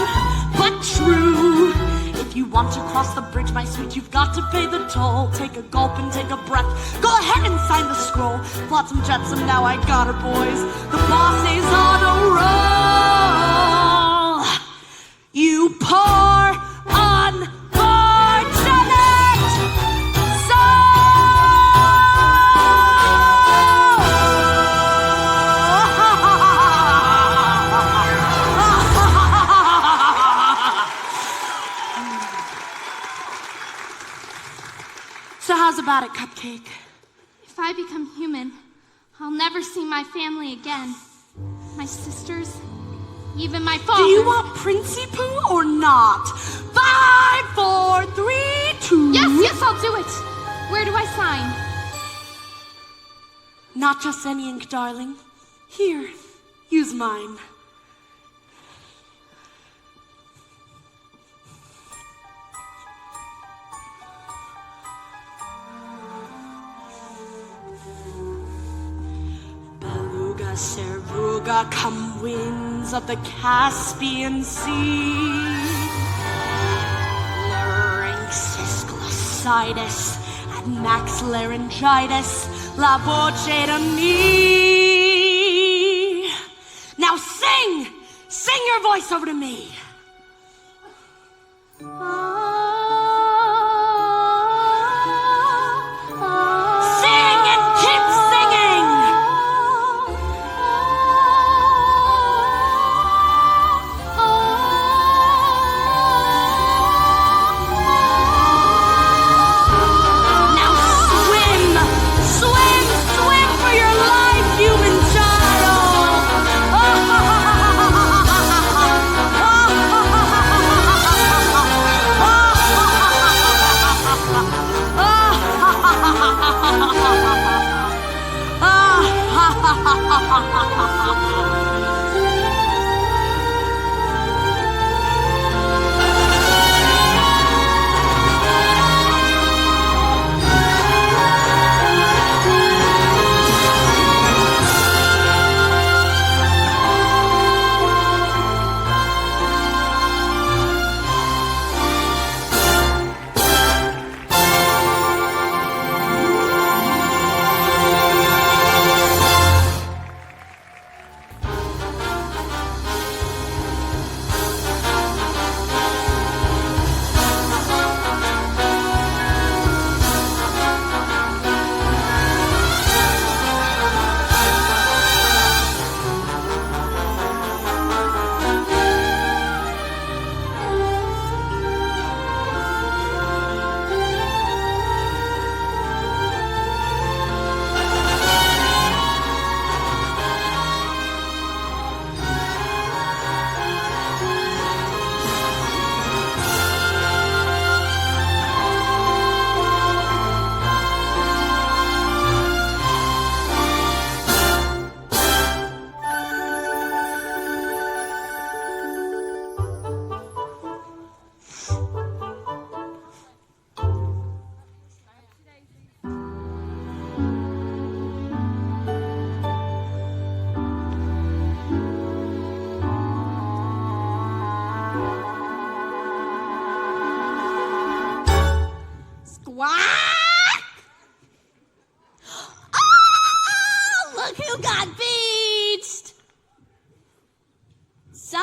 but true. If you want to cross the bridge, my sweet, you've got to pay the toll. Take a gulp and take a breath. Go ahead and sign the scroll. Flotsam jetsam, now I got her, boys. The boss is on a roll. You poor unfortunate So how's about it, Cupcake? If I become human, I'll never see my family again. My sisters, even my father. Do you want Princey Poo or not? 5, 4, 3, 2. Yes, I'll do it. Where do I sign? Not just any ink, darling. Here, use mine. Beluga, Seruga, come winds of the Caspian Sea. Larynxis, glossitis, and max laryngitis, la voce de me. Now sing! Sing your voice over to me. Sing and keep singing!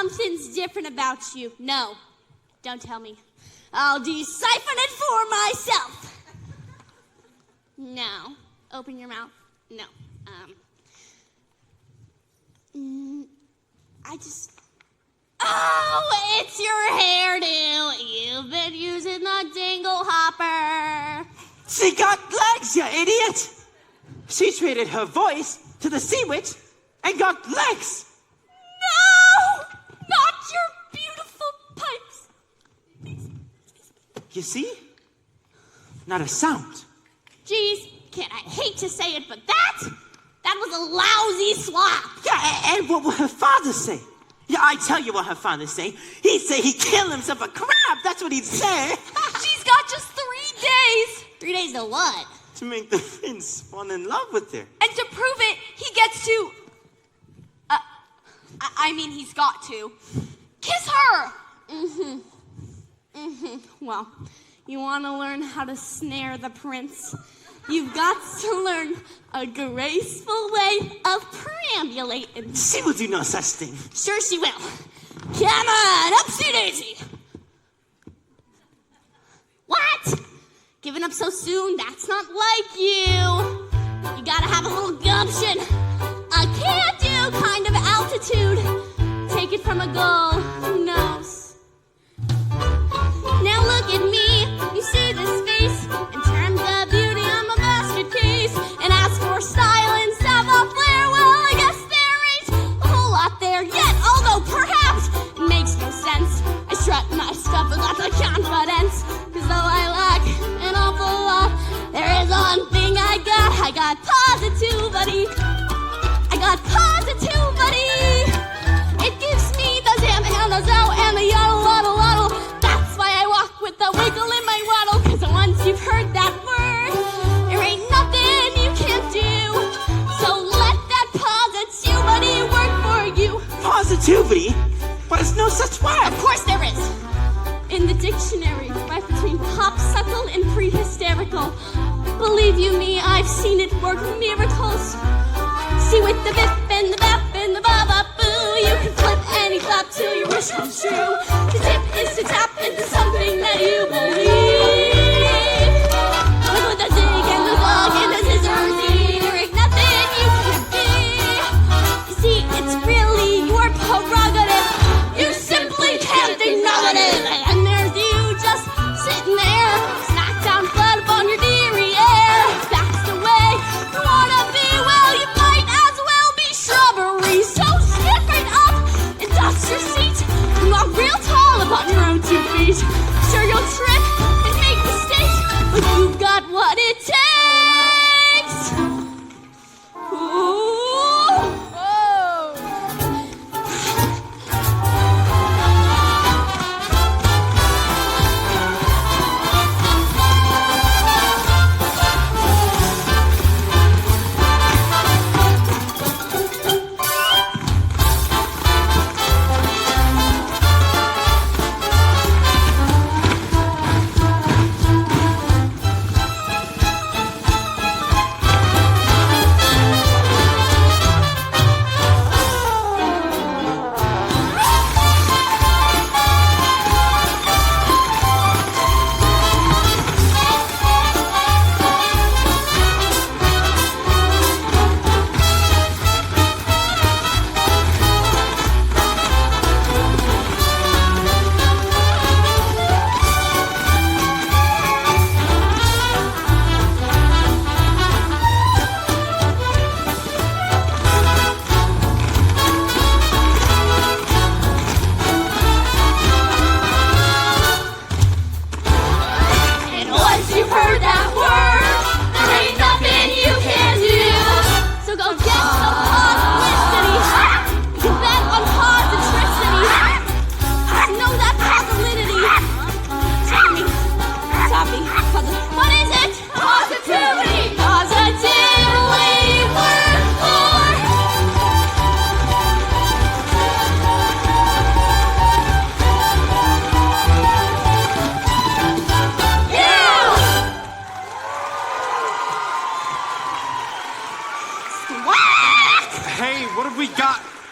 Something's different about you. No, don't tell me. I'll decipher it for myself. No. Open your mouth. No. Oh, it's your hairdo. You've been using the dingle hopper. She got legs, you idiot! She traded her voice to the sea witch and got legs! No! Not your beautiful pipes. You see? Not a sound. Geez, kid, I hate to say it, but that was a lousy swap. Yeah, and what will her father say? Yeah, I tell you what her father say. He'd say he killed himself a crab. That's what he'd say. She's got just 3 days. 3 days to what? To make the prince fall in love with her. And to prove it, he gets to... he's got to. Kiss her! Well, you want to learn how to snare the prince? You've got to learn a graceful way of perambulating. She will do no such thing. Sure she will. Come on, upsy daisy. What? Giving up so soon? That's not like you. You gotta have a little gumption. A can-do kind of altitude. Take it from a goal. Who knows? Now look at me. You see this face? In terms of beauty, I'm a masterpiece. And as for style and savoir-faire, well, I guess there ain't a whole lot there yet. Although perhaps it makes no sense. I strut my stuff with lots of confidence. Cause though I lack an awful lot, there is one thing I got. I got positivity. I got positivity. It gives me the zam and the zow and the yodel, waddle, waddle. That's why I walk with the wiggle in my waddle. Cause once you've heard that word, there ain't nothing you can't do. So let that positivity work for you. Positivity? But there's no such word. Of course there is. In the dictionary, right between popsicle and pre-hysterical. Believe you me, I've seen it work miracles. See, with the bip and the bap and the ba-ba-boo, you can flip any clap till your wish comes true. The tip is to tap into something that you believe. Look with the zig and the zog and the scissors, there ain't nothing you can't be. You see, it's really your prerogative. You simply can't deny it. And there's you just sitting there, snack down flat upon your derriere. That's the way you wanna be. Well, you might as well be shrubbery. So stand right up and dust your seat. And walk real tall upon your own 2 feet. Sure, you'll trip and make mistakes, but you've got what it takes. Ooh.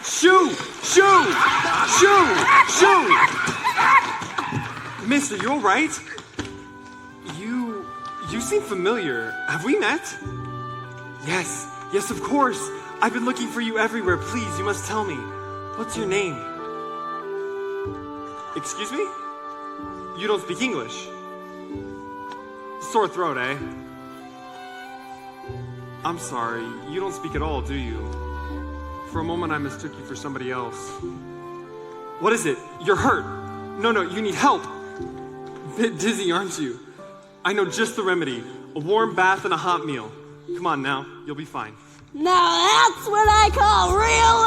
Shoo! Shoo! Shoo! Shoo! Mister, you alright? You seem familiar. Have we met? Yes, yes, of course. I've been looking for you everywhere. Please, you must tell me. What's your name? Excuse me? You don't speak English. Sore throat, eh? I'm sorry. You don't speak at all, do you? For a moment, I mistook you for somebody else. What is it? You're hurt. No, you need help. Bit dizzy, aren't you? I know just the remedy. A warm bath and a hot meal. Come on now, you'll be fine. Now that's what I call real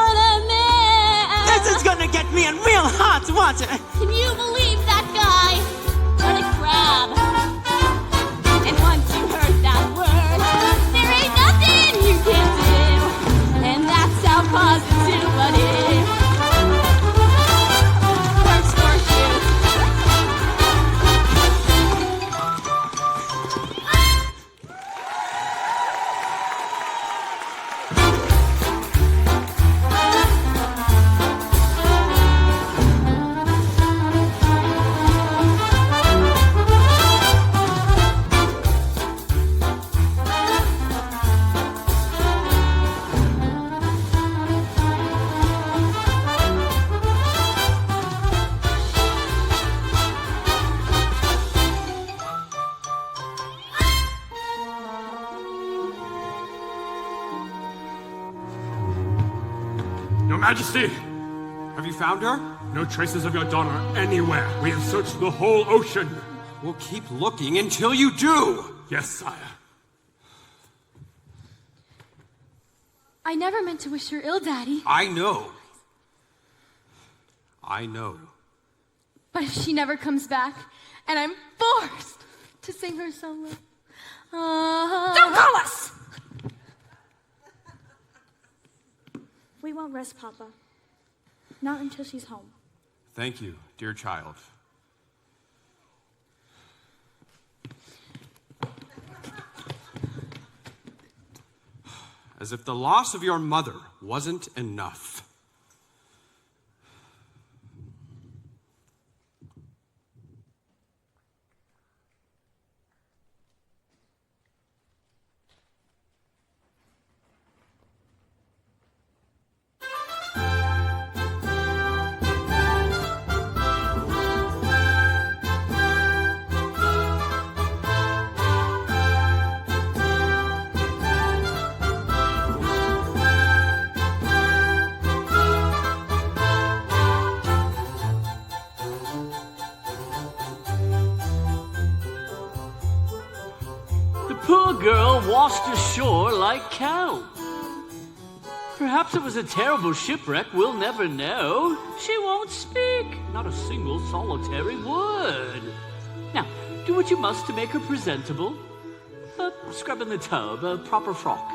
man. This is gonna get me in real hot water. Can you believe that guy? What a crab. And once you heard that word, there ain't nothing you can do. And that's how positivity works for you. Your Majesty, Have you found her? no traces of your daughter anywhere. We have searched the whole ocean. We'll keep looking until you do. Yes, sire. I never meant to wish her ill, Daddy. I know. But if she never comes back, and I'm forced to sing her solo. Don't call us! We won't rest, Papa. Not until she's home. Thank you, dear child. As if the loss of your mother wasn't enough. Poor girl washed ashore like cow. Perhaps it was a terrible shipwreck, we'll never know. She won't speak, not a single solitary word. Now, do what you must to make her presentable. Scrub in the tub, a proper frock.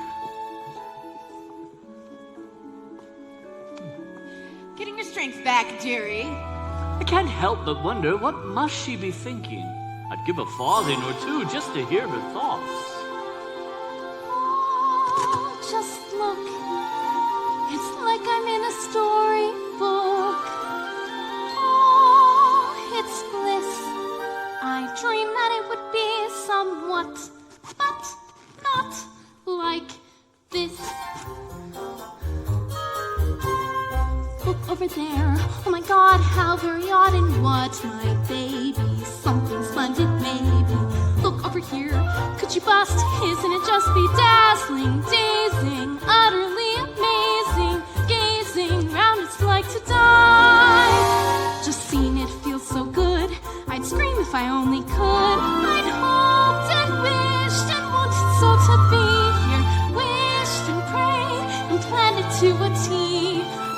Getting your strength back, dearie. I can't help but wonder, what must she be thinking? I'd give a farthing or two just to hear her thoughts. Oh, just look. It's like I'm in a storybook. Oh, it's bliss. I dreamed that it would be somewhat, but not like this. Look over there. Oh my God, how very odd, and what, my baby? Something splendid, maybe. Look over here. Could you bust? Isn't it just be dazzling, dazing, utterly amazing? Gazing round, it's like to die. Just seeing it feels so good. I'd scream if I only could. I'd hoped and wished and wanted so to be here. Wished and prayed and planned it to a T.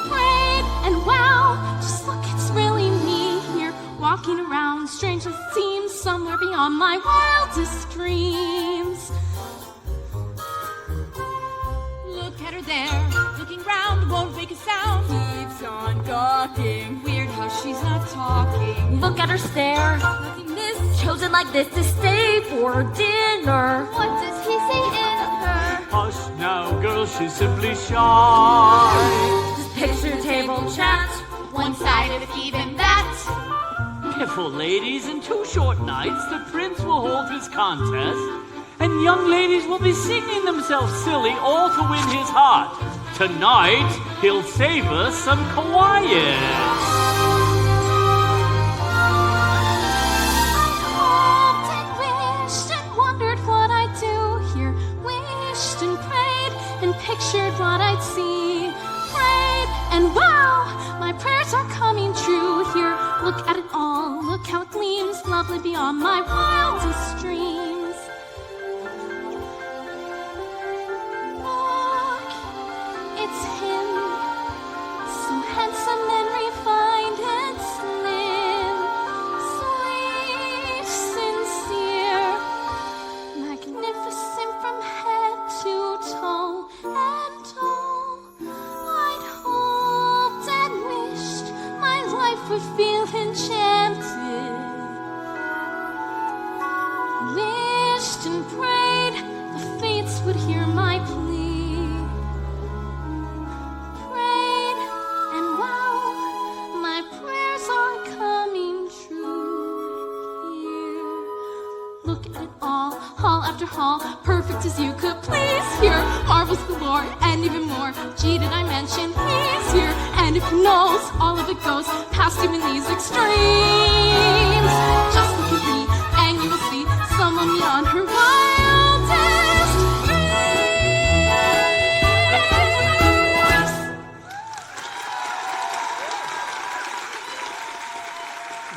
Prayed and wow, just look, it's really me here, walking around, strange as it seems, somewhere beyond my wildest dreams. Look at her there, looking round, won't make a sound. Keeps on gawking. Weird how she's not talking. Look at her stare. Looking this, Chosen like this to stay for dinner. What does he say in her? Hush now, girl, she's simply shy. Just picture one-sided if even that. Careful, ladies, in 2 short nights the prince will hold his contest, and young ladies will be singing themselves silly all to win his heart. Tonight, he'll save us some quiet. Hoped and wished and wondered what I'd do here. Wished and prayed and pictured what I'd see. Prayed and wow, my prayers are coming true here. Look at it all, look how it gleams, lovely beyond my wildest dreams. Look, it's him, so handsome and refined and slim, sweet, sincere, magnificent from head to toe, and all I'd hoped and wished my life would feel enchanted. Wished and prayed the fates would hear my plea. Prayed and wow, my prayers are coming true here. Look at it all, hall after hall, perfect as you could please here. Marvels galore and even more. Gee, did I mention he's here? And if he knows, all of it goes past even these extremes. Just look at me, and you will see someone beyond her wildest dreams.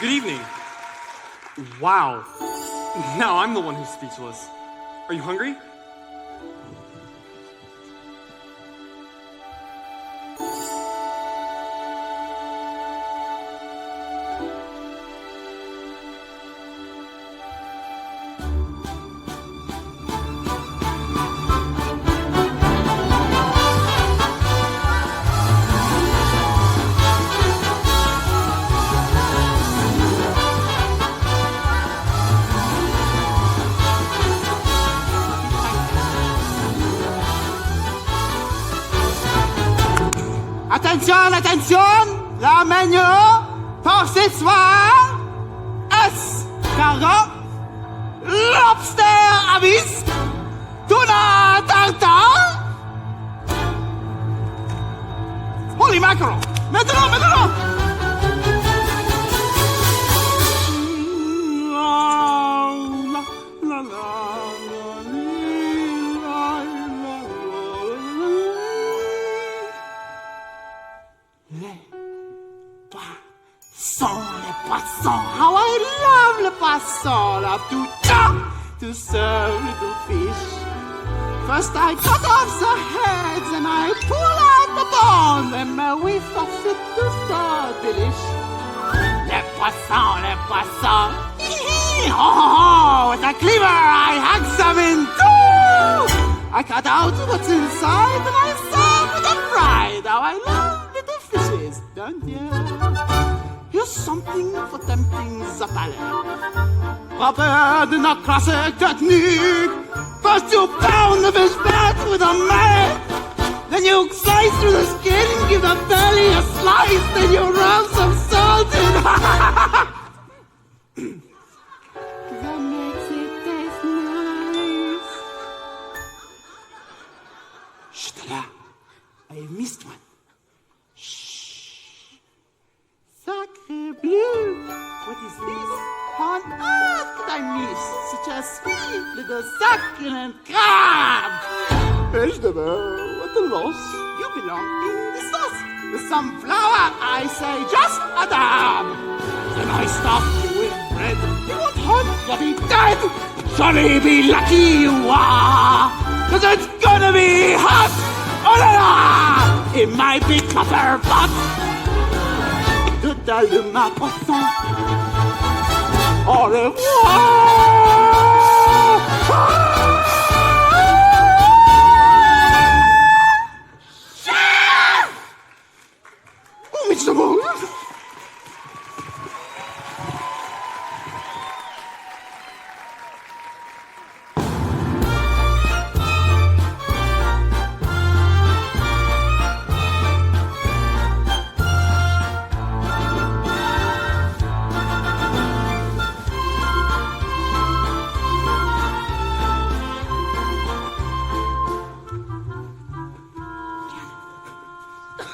Good evening. Wow. Now I'm the one who's speechless. Are you hungry? Attention, attention! La menu pour ce soir, escargot, lobster à bisque, tuna tartare. Holy mackerel! Maintenant, maintenant! Les poissons, how I love le poisson. Love to jump, to serve little fish. First I cut off the heads and I pull out the bone. Then we forfeit to the delish. Les poissons. Hee-hee, oh, with a cleaver I hack them in two. I cut out what's inside and I serve with a fry. How I love little fishes, don't you? Here's something for tempting the palate. Rappel de notre classique technique. First you pound the fish fat with a knife. Then you slice through the skin, give the belly a slice. Then you rub some salt in. That makes it taste nice. Shh, là. I have missed one. Sacre bleu! What is this? How on earth could I miss such a sweet little succulent crab? What a loss. You belong in the sauce. With some flour, I say just a dab. Then I stuff you with bread. You won't hurt, you'll be dead. Jolly be lucky you are. 'Cause it's gonna be hot. Oh la la! In my big copper pot. De ma poisson. Au revoir. Oh, mais c'est bon.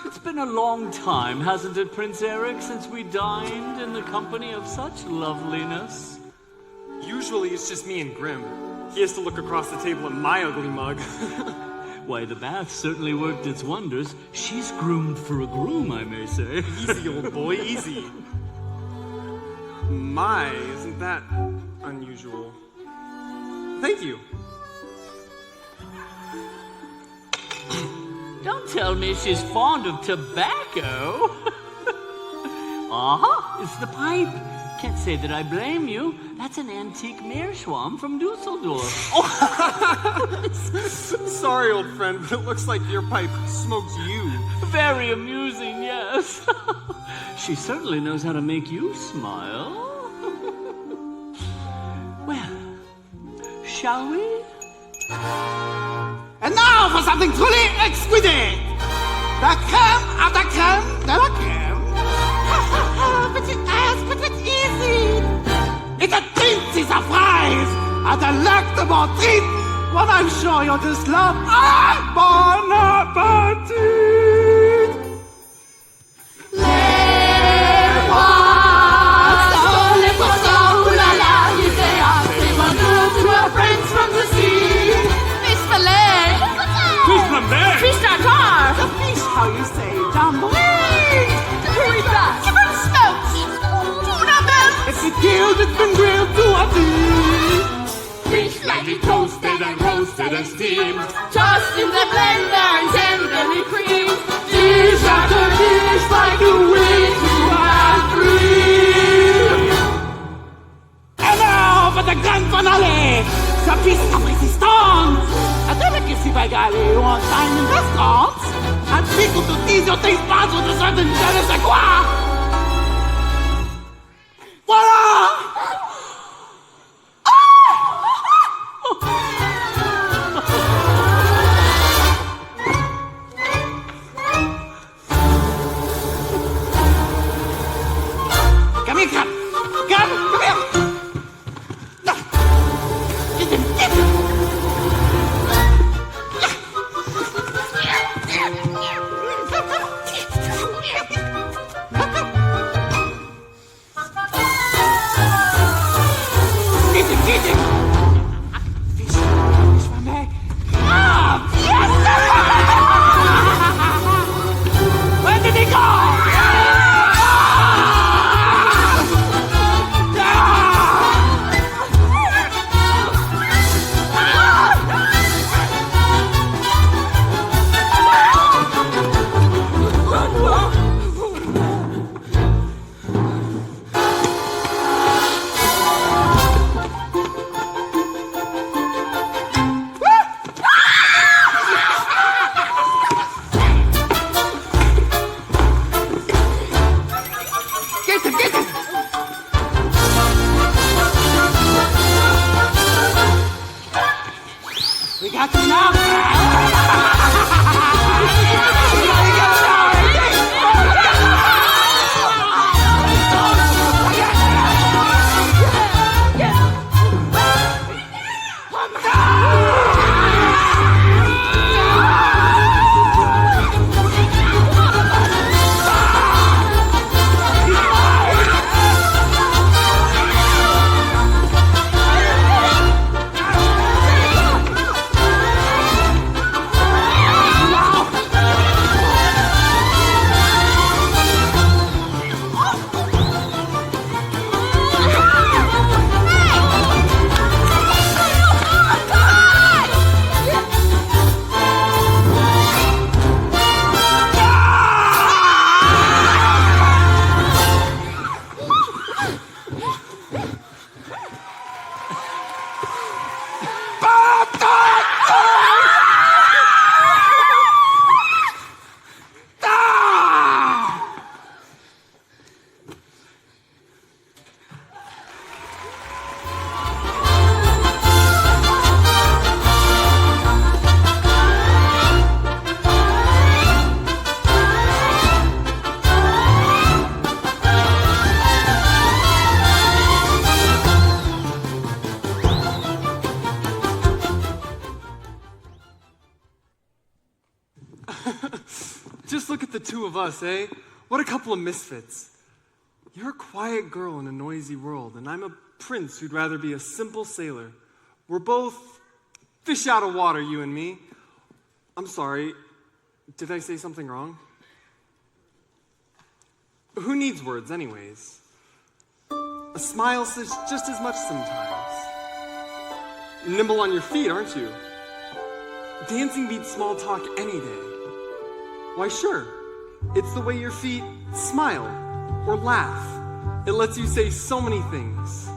It's been a long time, hasn't it, Prince Eric, since we dined in the company of such loveliness? Usually it's just me and Grim. He has to look across the table at my ugly mug. Why, the bath certainly worked its wonders. She's groomed for a groom, I may say. Easy, old boy, easy. My, isn't that unusual? Thank you. Don't tell me she's fond of tobacco. Aha, it's the pipe. Can't say that I blame you. That's an antique Meerschwam from Dusseldorf. Sorry, old friend, but it looks like your pipe smokes you. Very amusing, yes. She certainly knows how to make you smile. Well, shall we? And now for something truly exquisite. The creme of the creme de la creme. But you ask, but it's easy. It's a tasty surprise. A delectable treat. What I'm sure you'll just love. Bon appetit. Fish tartare! The fish, how you say, jamboree! Pizza! Chicken smoked! Tuna bell! It's a deal that's been grilled to a deal! Fish lightly toasted and roasted and steamed. Tossed in the blender and tenderly creamed. Dish after dish like a way to a dream! And now for the grand finale! The piece of resistance! A delicacy by Gally one time in restaurants! And pickled to tease your taste buds with a certain je ne sais quoi! Voila! Come here, come! Come here! two of us, eh? What a couple of misfits. You're a quiet girl in a noisy world, and I'm a prince who'd rather be a simple sailor. We're both fish out of water, you and me. I'm sorry. Did I say something wrong? Who needs words, anyways? A smile says just as much sometimes. Nimble on your feet, aren't you? Dancing beats small talk any day. Why, sure. It's the way your feet smile or laugh. It lets you say so many things.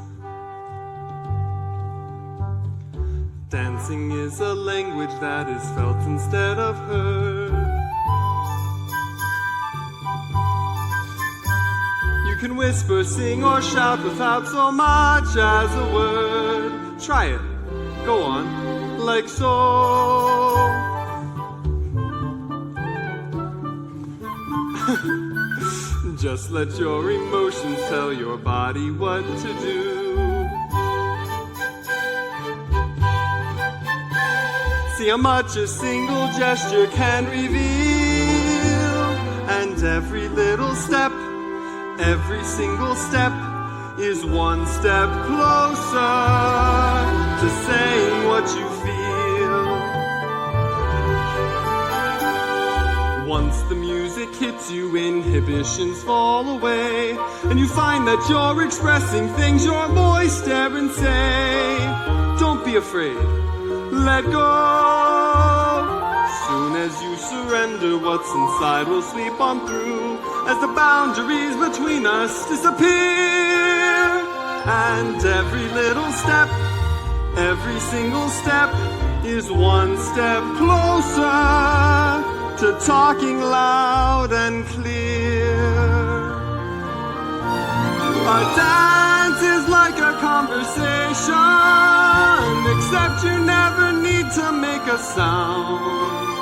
Dancing is a language that is felt instead of heard. You can whisper, sing, or shout without so much as a word. Try it. Go on, like so. Just let your emotions tell your body what to do. See how much a single gesture can reveal. And every little step, every single step is one step closer to saying what you feel. Once the music hits you, inhibitions fall away, and you find that you're expressing things your voice dare and say. Don't be afraid, let go. Soon as you surrender, what's inside will sweep on through, as the boundaries between us disappear. And every little step, every single step is one step closer to talking loud and clear. A dance is like a conversation, except you never need to make a sound.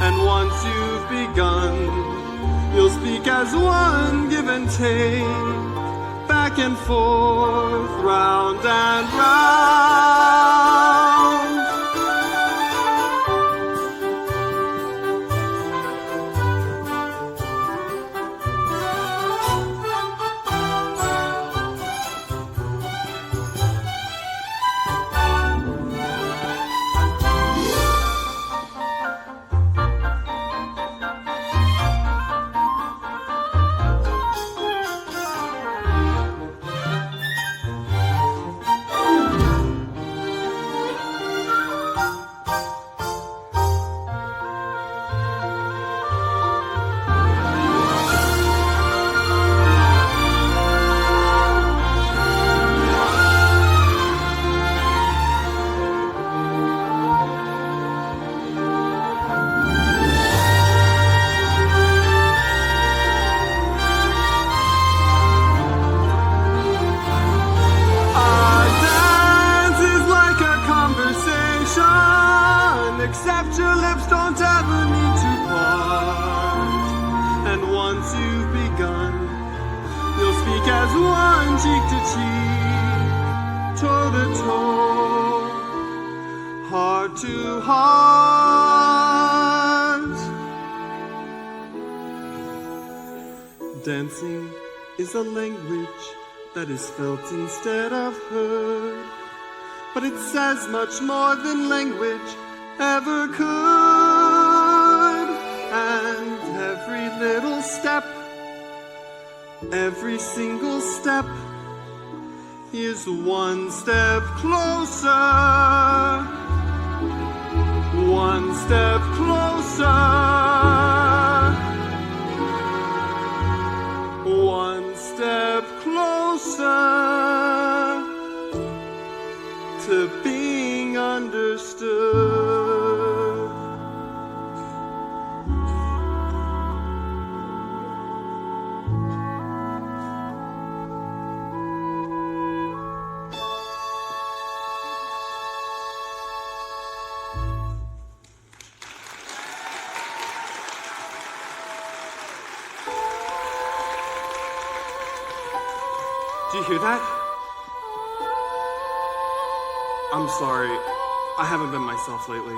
And once you've begun, you'll speak as one, give and take, back and forth, round and round. Except your lips don't ever need to part. And once you've begun, you'll speak as one, cheek to cheek, toe to toe, heart to heart. Dancing is a language that is felt instead of heard, but it says much more than language ever could. And every little step, every single step is one step closer, one step closer, one step closer to being understood. Do you hear that? I'm sorry. I haven't been myself lately.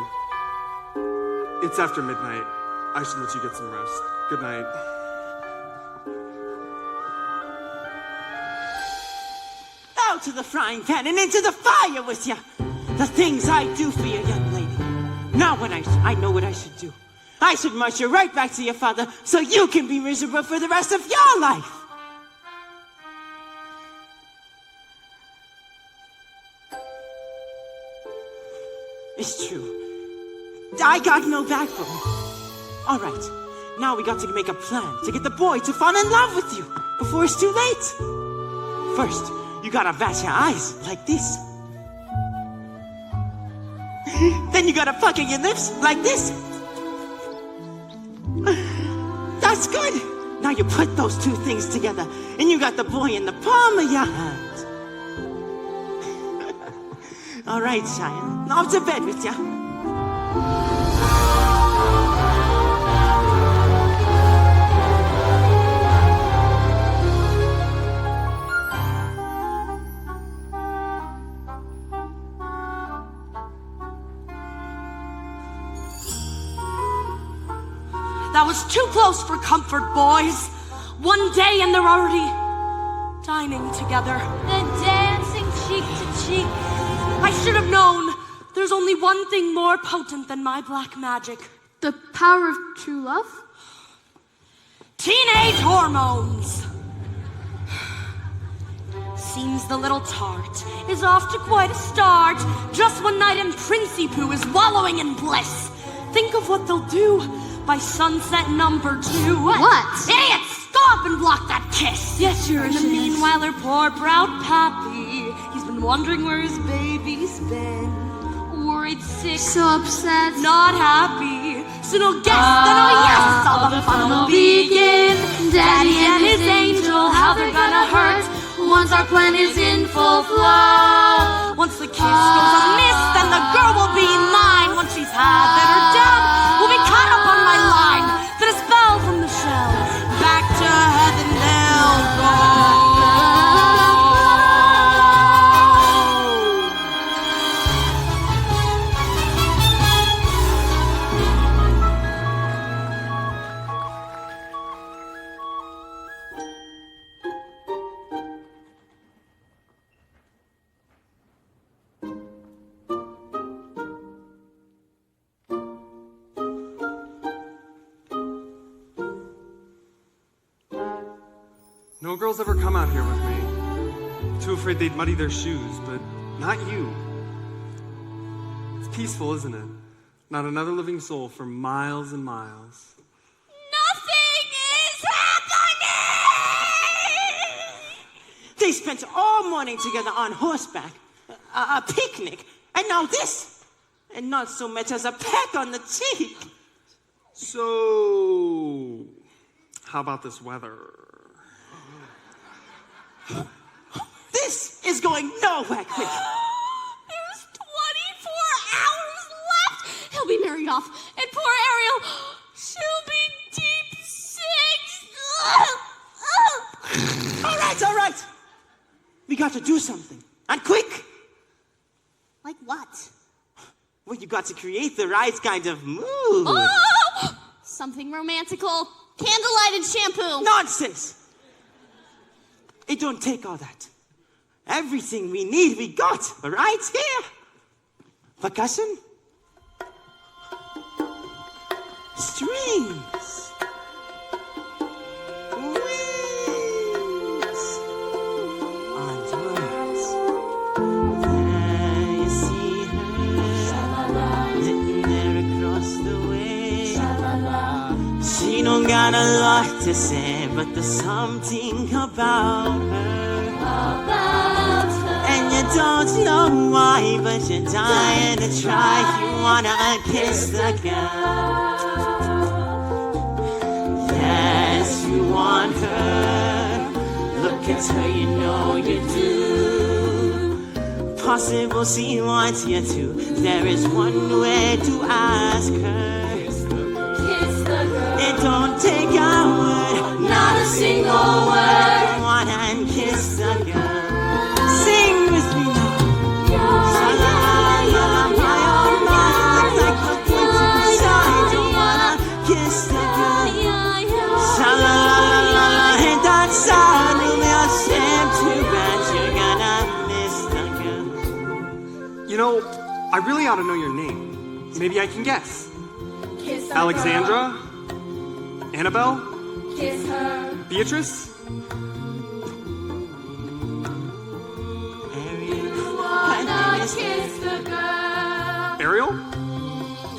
It's after midnight. I should let you get some rest. Good night. Out to the frying pan and into the fire with you. The things I do for you, young lady. Now when I know what I should do. I should march you right back to your father so you can be miserable for the rest of your life. It's true. I got no backbone. All right, now we got to make a plan to get the boy to fall in love with you before it's too late. First, you gotta bat your eyes like this. Then you gotta pucker your lips like this. That's good. Now you put those two things together and you got the boy in the palm of your hand. All right, Cheyenne. Off to bed with ya. That was too close for comfort, boys. One day and they're already dining together. They're dancing cheek to cheek. I should have known. There's only one thing more potent than my black magic. The power of true love? Teenage hormones. Seems the little tart is off to quite a start. Just one night and Princey Pooh is wallowing in bliss. Think of what they'll do by sunset number 2. What? Idiots! Stop and block that kiss! Yes, Your In the Highness. meanwhile, her poor proud pappy, he's been wondering where his baby's been. Worried, sick, so upset. Not happy. Soon he'll guess, then oh yes, all the fun will begin. Daddy and his angel, how they're gonna hurt once our plan is in full flow. Once the kiss goes amiss, then the girl will be mine. Once she's had that her dad will be caught up on my line. Then a spell from the shell, back to heaven they'll go. No girls ever come out here with me. Too afraid they'd muddy their shoes, but not you. It's peaceful, isn't it? Not another living soul for miles and miles. Nothing is happening! They spent all morning together on horseback, a picnic, and now this. And not so much as a peck on the cheek. So, how about this weather? This is going nowhere quick. There's 24 hours left! He'll be married off, and poor Ariel, she'll be deep sick. All right. We got to do something. And quick. Like what? Well, you got to create the right kind of mood. Oh! Something romantical. Candlelight and shampoo. Nonsense. It don't take all that. Everything we need, we got right here. Percussion. Strings. Wings. And words. There you see her. Sitting there across the way. She don't got a lot to say, but there's something about her. And you don't know why, but you're dying to try. You wanna kiss the girl. Yes, you want her. Look at her, you know you do. Possible she wants you to. There is one way to ask her. It don't take a word, not a single word. Come on and kiss the girl. Sing with me now. Sha-la-la-la, my oh my, like a kiss inside. You wanna kiss the know, I really ought to know your name. Maybe I can guess. Kiss her, Alexandra? Annabelle? kiss her. Beatrice? Kiss the girl. Ariel?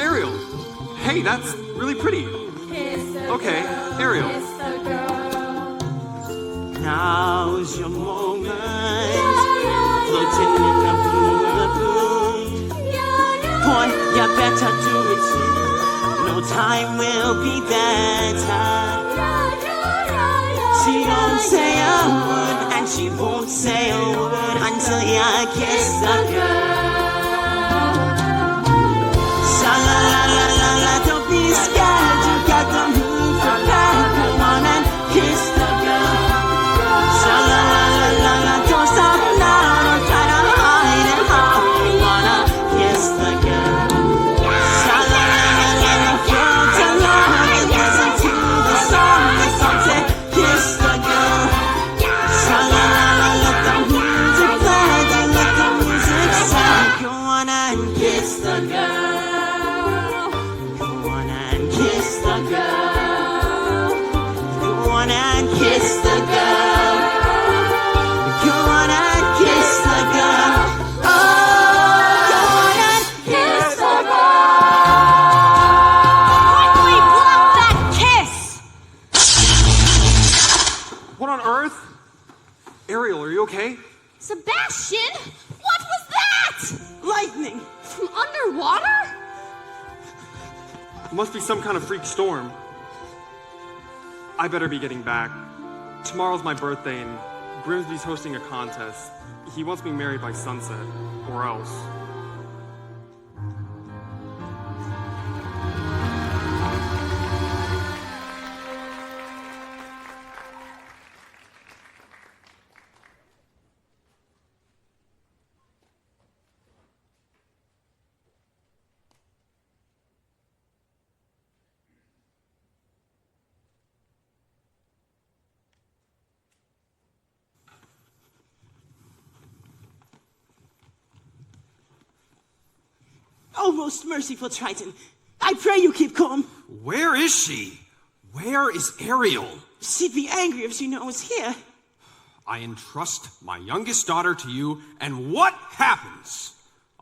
Ariel. Hey, that's really pretty. Kiss the Okay, girl. Ariel. Kiss the girl. Now's your moment. Floating in the blue lagoon. Boy, you better do it soon. No time will be better. She don't say a word, and she won't say a word until you kiss the girl. Sha la la la la la, don't be scared. You got to move from there. Come on and kiss the girl. Sha la la la la la, don't stop now. Don't try to hide it. How you wanna kiss the girl? Sha la la la la la, float along and listen to the song. The song say, kiss the girl. Sha la la la, let the music play. Don't let the music sound. Go on and kiss the girl. Go on and kiss the girl. Go on and kiss the girl. Go on and kiss the girl. Oh, go on and kiss the Quickly block that kiss! What on earth? Ariel, are you okay? Sebastian, what was that? lightning. From underwater? It must be some kind of freak storm. I better be getting back. Tomorrow's my birthday and Grimsby's hosting a contest. He wants me married by sunset, or else. Oh, most merciful Triton, I pray you keep calm. Where is she? Where is Ariel? She'd be angry if she knew I was here. I entrust my youngest daughter to you, and what happens?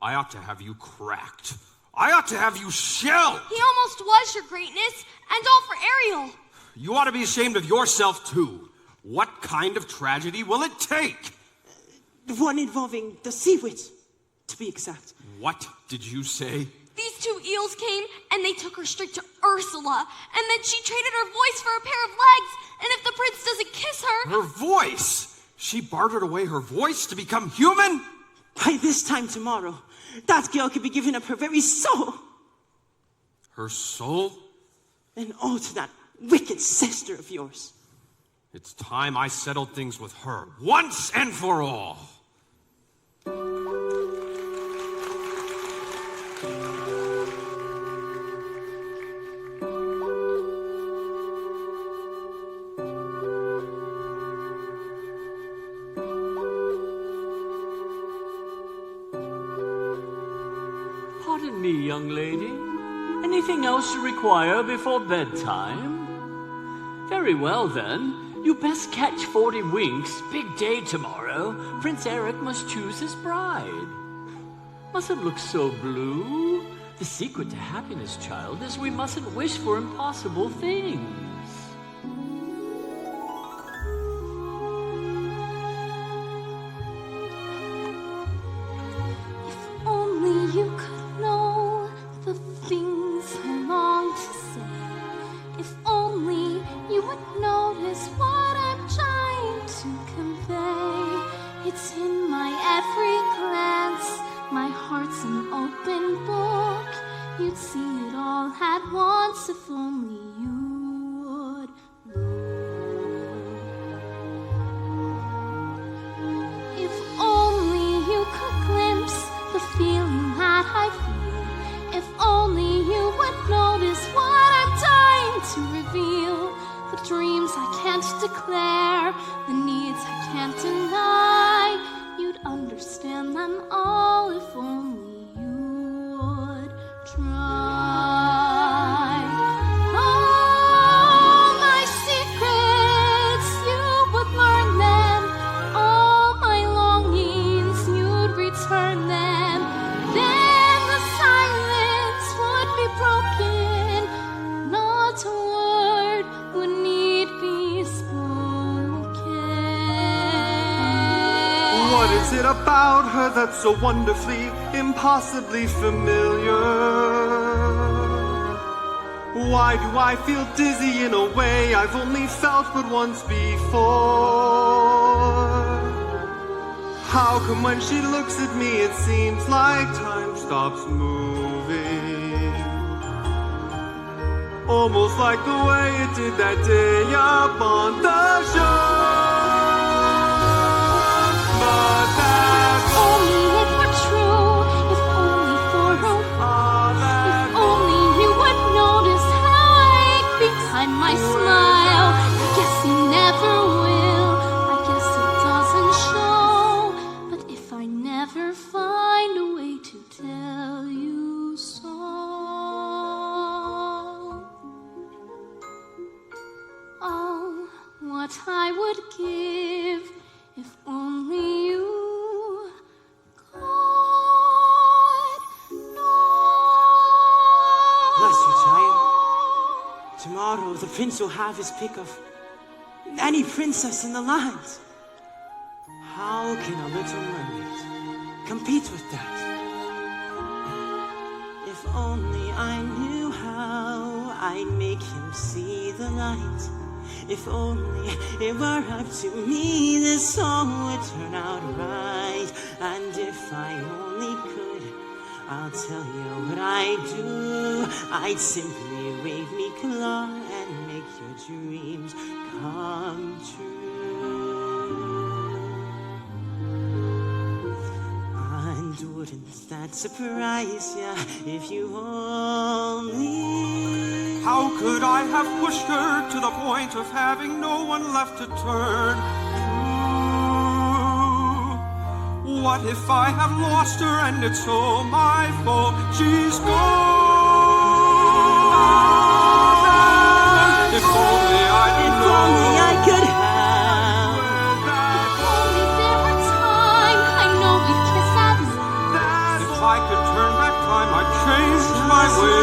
I ought to have you cracked. I ought to have you shelled. He almost was, Your Greatness, and all for Ariel. You ought to be ashamed of yourself, too. What kind of tragedy will it take? One involving the sea witch, to be exact. What did you say? These two eels came and they took her straight to Ursula, and then she traded her voice for a pair of legs, and if the prince doesn't kiss her... Her voice? She bartered away her voice to become human? By this time tomorrow, that girl could be giving up her very soul. Her soul? And all to that wicked sister of yours. It's time I settled things with her, once and for all. Pardon me, young lady. Anything else you require before bedtime? Very well, then. You best catch 40 winks. Big day tomorrow. Prince Eric must choose his bride. Mustn't look so blue. The secret to happiness, child, is we mustn't wish for impossible things. Only you could know the things I long to say. If only you would notice what I'm trying to convey. It's in my every glance, my heart's an open book. You'd see it all at once if only you would look. If only you could glimpse the feeling that I feel. If only you would notice what I'm dying to reveal. The dreams I can't declare, the needs I can't deny. You'd understand them all if only is it about her that's so wonderfully, impossibly familiar? Why do I feel dizzy in a way I've only felt but once before? How come when she looks at me it seems like time stops moving? Almost like the way it did that day up on the shore. But that's Only it were true, if only for a while. If only you would notice how I ache behind my smile. I guess you never will, I guess it doesn't show. But if I never find a way to tell you so, oh, what I would give if only you could know. Bless you, child. Tomorrow the prince will have his pick of any princess in the land. How can a little mermaid compete with that? If only I knew how I'd make him see the light. If only it were up to me, this song would turn out right. And if I only could, I'll tell you what I'd do. I'd simply wave me claw and make your dreams come true. And wouldn't that surprise ya if you only... How could I have pushed her to the point of having no one left to turn to? What if I have lost her and it's all my fault? She's gone. If only I could have. If only there were time, I know we'd kiss at If I could turn back time, I'd change my ways.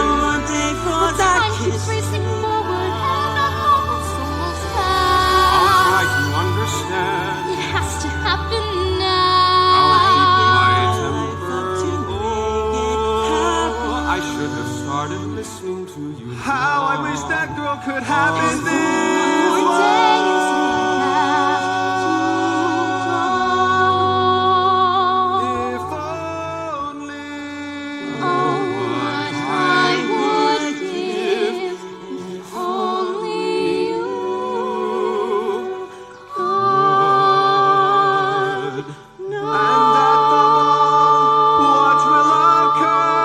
time keeps racing forward and I'm almost I'll there. try to understand. It has to happen I'll now. keep my temper low. I should have started listening to you. How I wish that girl could happen this way. If only. What I would give if only you could And at the ball, what will occur?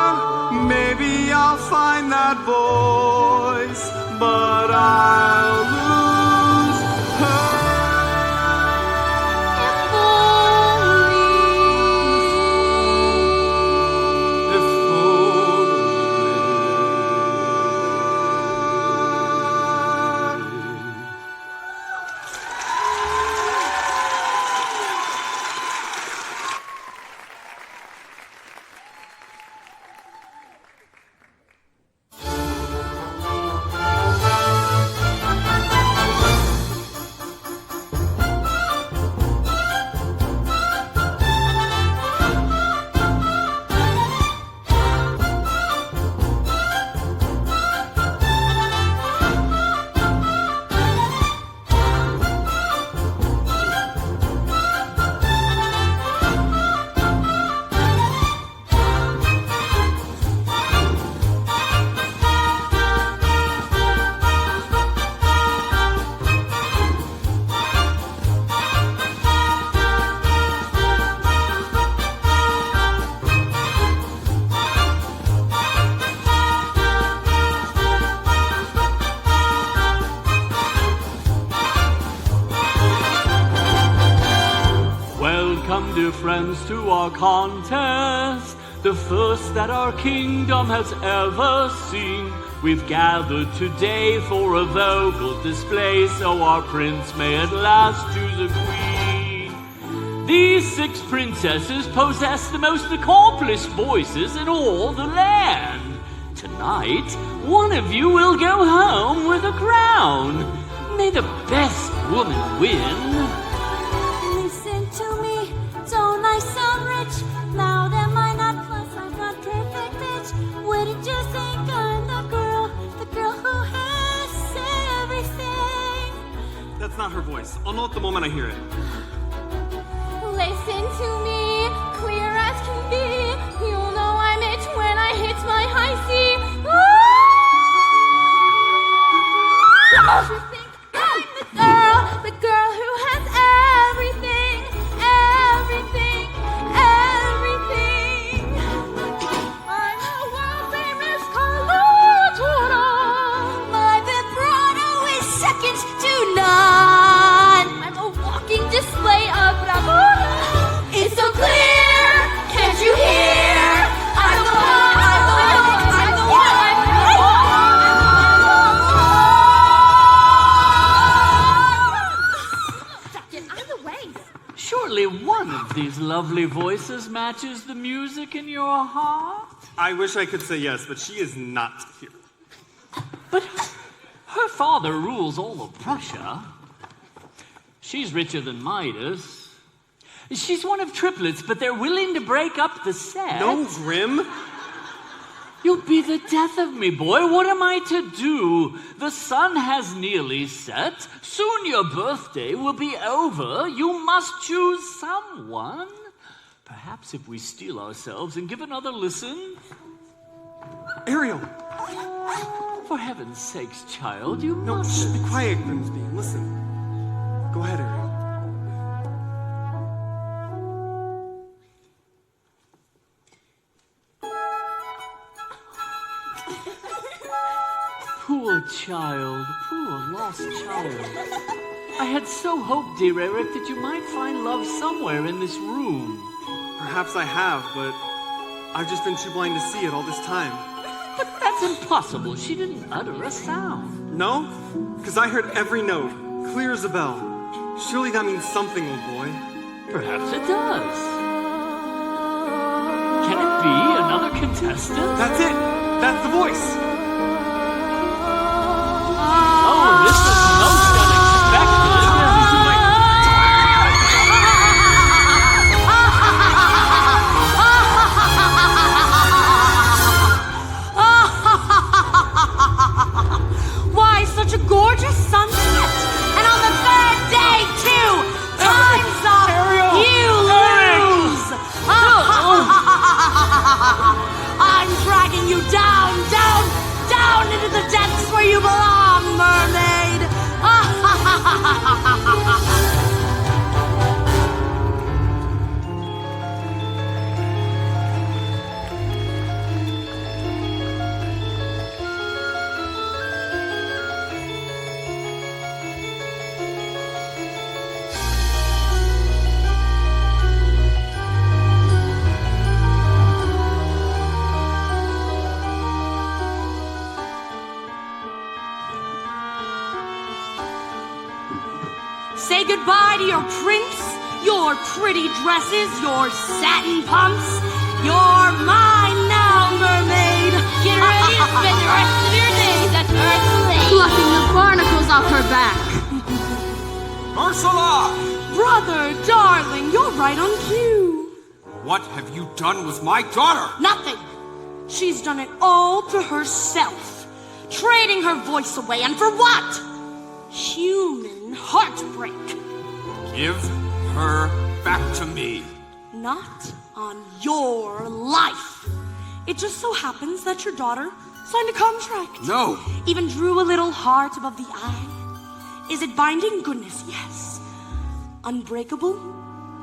Maybe I'll find that voice, but I'll lose her. if only. If only. Welcome, dear friends, to our contest, the first that our kingdom has ever seen. We've gathered today for a vocal display, so our prince may at last choose a queen. These 6 princesses possess the most accomplished voices in all the land. Tonight, one of you will go home with a crown. May the best woman win. Listen to me, don't I That's not her voice. I'll know it the moment I hear it. Listen to me, clear as can be. You'll know I'm it when I hit my high C. You think I'm the girl who has everything, everything, everything. I'm a world famous Carlotta. My vibrato is second to none. I'm a walking display of bravura. It's so clear, can't you hear? I'm the one, I'm the one, I'm the one, I'm the one. Get out of the way. Surely one of these lovely voices matches the music in your heart. I wish I could say yes, but she is not here. But her father rules all of Prussia. She's richer than Midas. She's one of triplets, but they're willing to break up the set. No, Grim. You'll be the death of me, boy. What am I to do? The sun has nearly set. Soon your birthday will be over. You must choose someone. Perhaps if we steel ourselves and give another listen. Ariel. For heaven's sakes, child, you No, shh, mustn't. be quiet, Grimsby. Listen. Go ahead, Ariel. Poor child, poor lost child. I had so hoped, dear Eric, that you might find love somewhere in this room. Perhaps I have, but I've just been too blind to see it all this time. But that's impossible. She didn't utter a sound. No? Because I heard every note, clear as a bell. Surely that means something, old boy. Perhaps it does. Can it be another contestant? That's it! That's the voice! Oh, this is most unexpected. Why, such a gorgeous sunset! And on the third day, too! Time's up! You lose! I'm dragging you down, down, down into the depths where you belong, mermaid! Say goodbye to your prince, your pretty dresses, your satin pumps. You're mine now, mermaid. Get ready to spend the rest of your days at Earth's Lake. Plucking the barnacles off her back. Ursula! Brother, darling, you're right on cue. What have you done with my daughter? Nothing. She's done it all to herself, trading her voice away, and for what? Human heartbreak. Give her back to me. Not on your life. It just so happens that your daughter signed a contract. No. Even drew a little heart above the eye. Is it binding? Goodness, yes. Unbreakable?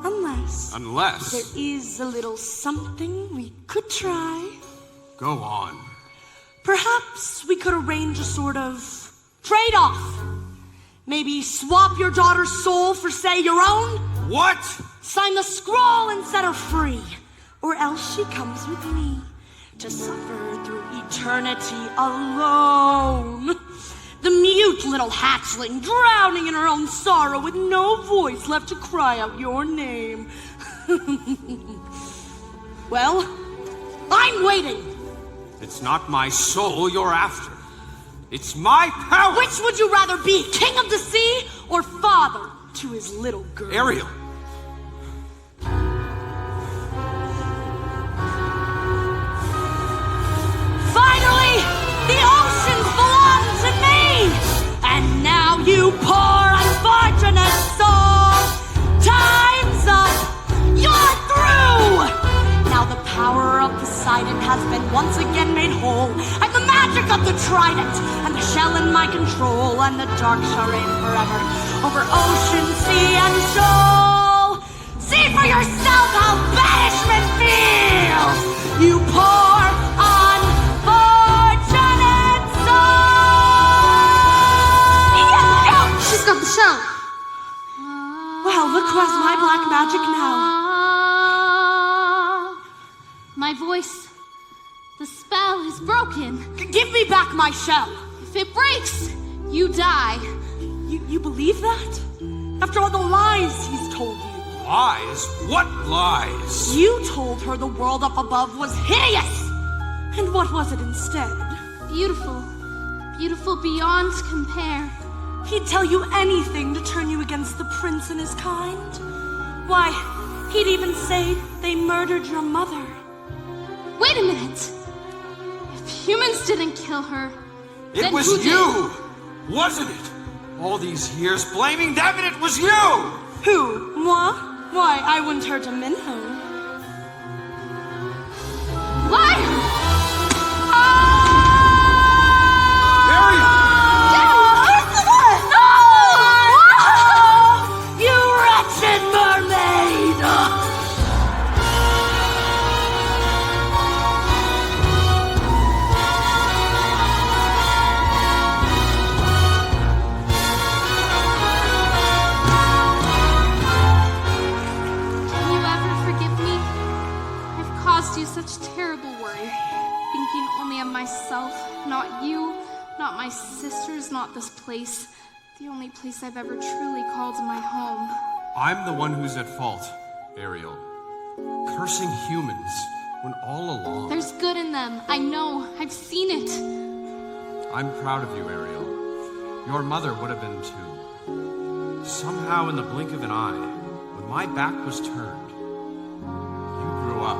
Unless Unless. there is a little something we could try. Go on. Perhaps we could arrange a sort of trade-off. Maybe swap your daughter's soul for, say, your own? What? Sign the scroll and set her free. Or else she comes with me to suffer through eternity alone. The mute little hatchling drowning in her own sorrow with no voice left to cry out your name. Well, I'm waiting. It's not my soul you're after. It's my power! Which would you rather be, king of the sea or father to his little girl? Ariel! Finally, the oceans belong to me! And now you poor, unfortunate my control, and the dark shall reign forever over ocean, sea, and shoal. See for yourself how banishment feels, you poor, unfortunate soul! She's got the shell. Well, look who has my black magic now. My voice, the spell is broken. Give me back my shell. If it breaks, you die. You believe that? After all the lies he's told you. Lies? What lies? You told her the world up above was hideous! And what was it instead? Beautiful. Beautiful beyond compare. He'd tell you anything to turn you against the prince and his kind. Why, he'd even say they murdered your mother. Wait a minute. If humans didn't kill her, It then was who you! Wasn't it? All these years blaming them, and it was you! Who? Moi? Why, I wouldn't hurt a minnow. Liar! Ariel! You wretched mermaid! Can you ever forgive me? I've caused you such terrible worry, thinking only of myself, not you, not my sisters, not this place. The only place I've ever truly called my home. I'm the one who's at fault, Ariel. Cursing humans when all along... There's good in them. I know. I've seen it. I'm proud of you, Ariel. Your mother would have been too. Somehow, in the blink of an eye, when my back was turned, you grew up.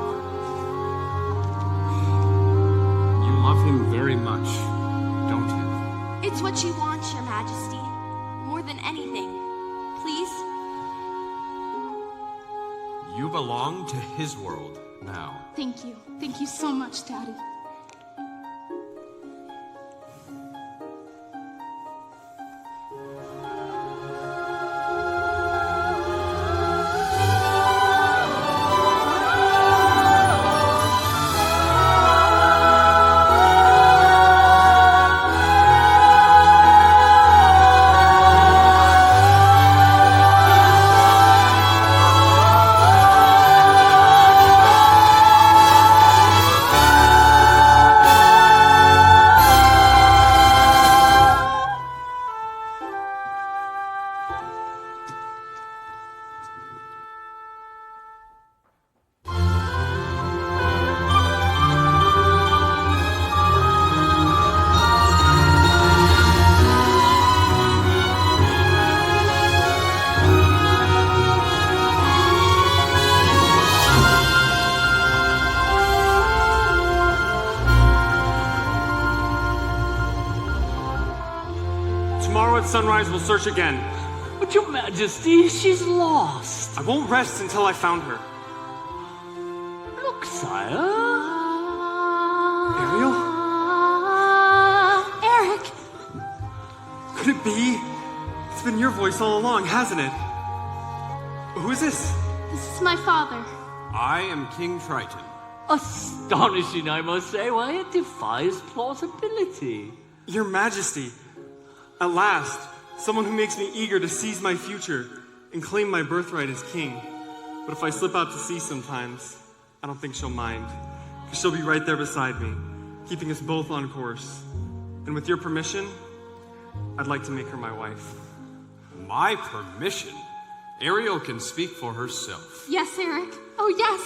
You love him very much, don't you? It's what you want, Your Majesty. More than anything. Please? You belong to his world now. Thank you. Thank you so much, Daddy. Tomorrow at sunrise, we'll search again. But Your Majesty, she's lost. I won't rest until I found her. Look, sire. Ariel? Eric! Could it be? It's been your voice all along, hasn't it? Who is this? This is my father. I am King Triton. Astonishing, I must say. Why, it defies plausibility. Your Majesty. At last, someone who makes me eager to seize my future and claim my birthright as king. But if I slip out to sea sometimes, I don't think she'll mind. Because she'll be right there beside me, keeping us both on course. And with your permission, I'd like to make her my wife. My permission? Ariel can speak for herself. Yes, Eric. Oh, yes.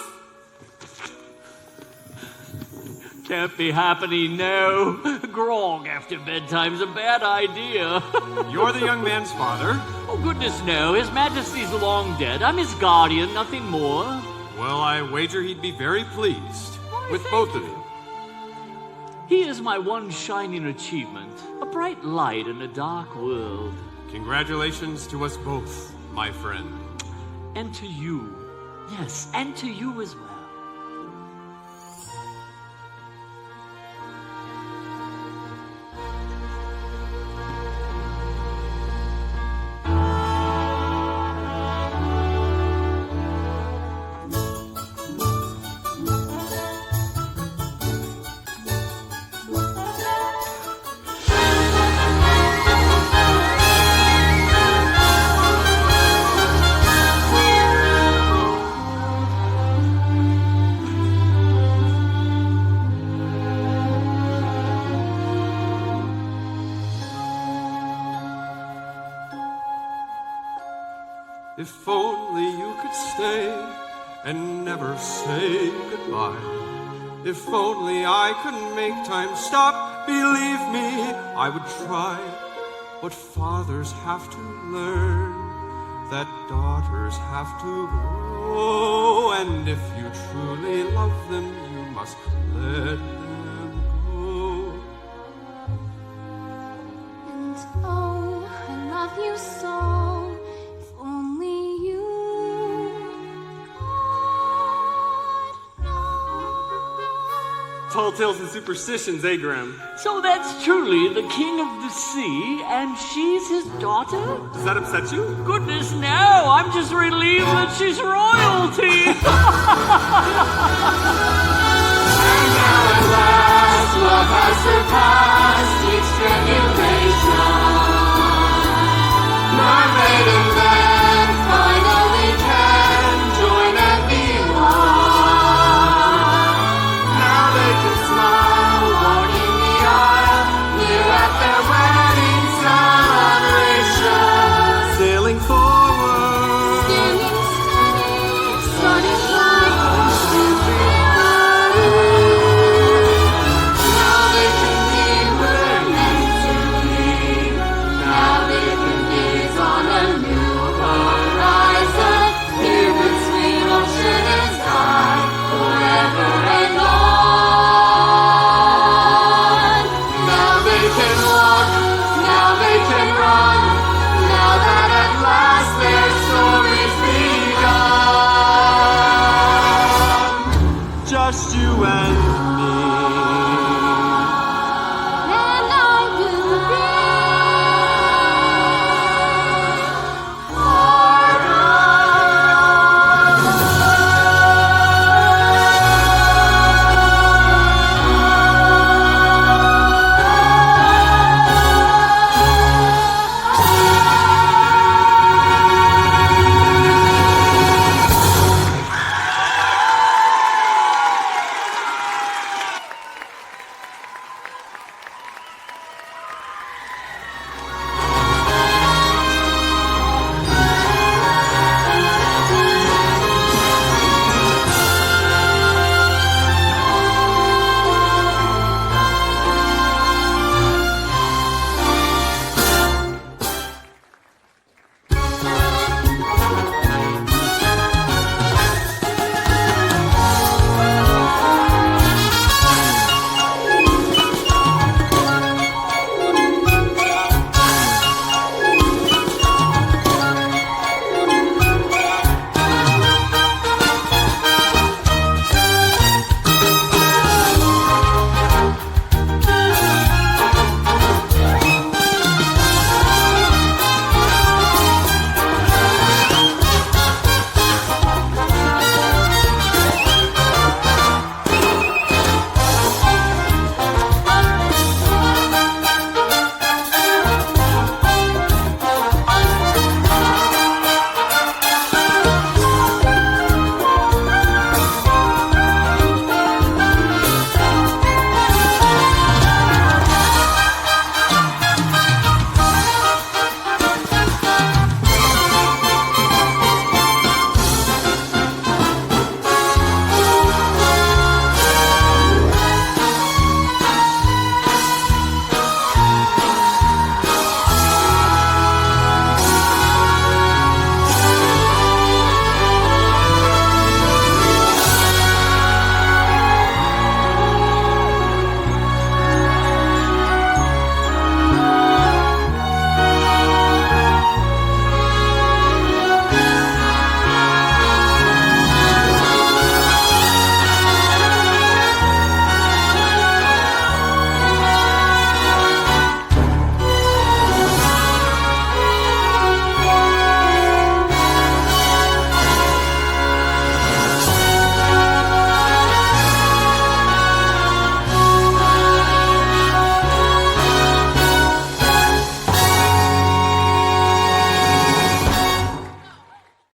Can't be happening, no. Grog after bedtime's a bad idea. You're the young man's father. Oh, goodness, no. His Majesty's long dead. I'm his guardian, nothing more. Well, I wager he'd be very pleased with thank both of you. you. He is my one shining achievement, a bright light in a dark world. Congratulations to us both, my friend. And to you. Yes, and to you as well. If only you could stay and never say goodbye. If only I could make time stop, believe me, I would try. But fathers have to learn that daughters have to grow, and if you truly love them, you must let them go. And oh, I love you so. If only you could know. Tall tales and superstitions, eh, Graham? So that's truly the king of the sea, and she's his daughter? Does that upset you? Goodness, no! I'm just relieved that she's royalty! And now at last, love has surpassed each genuine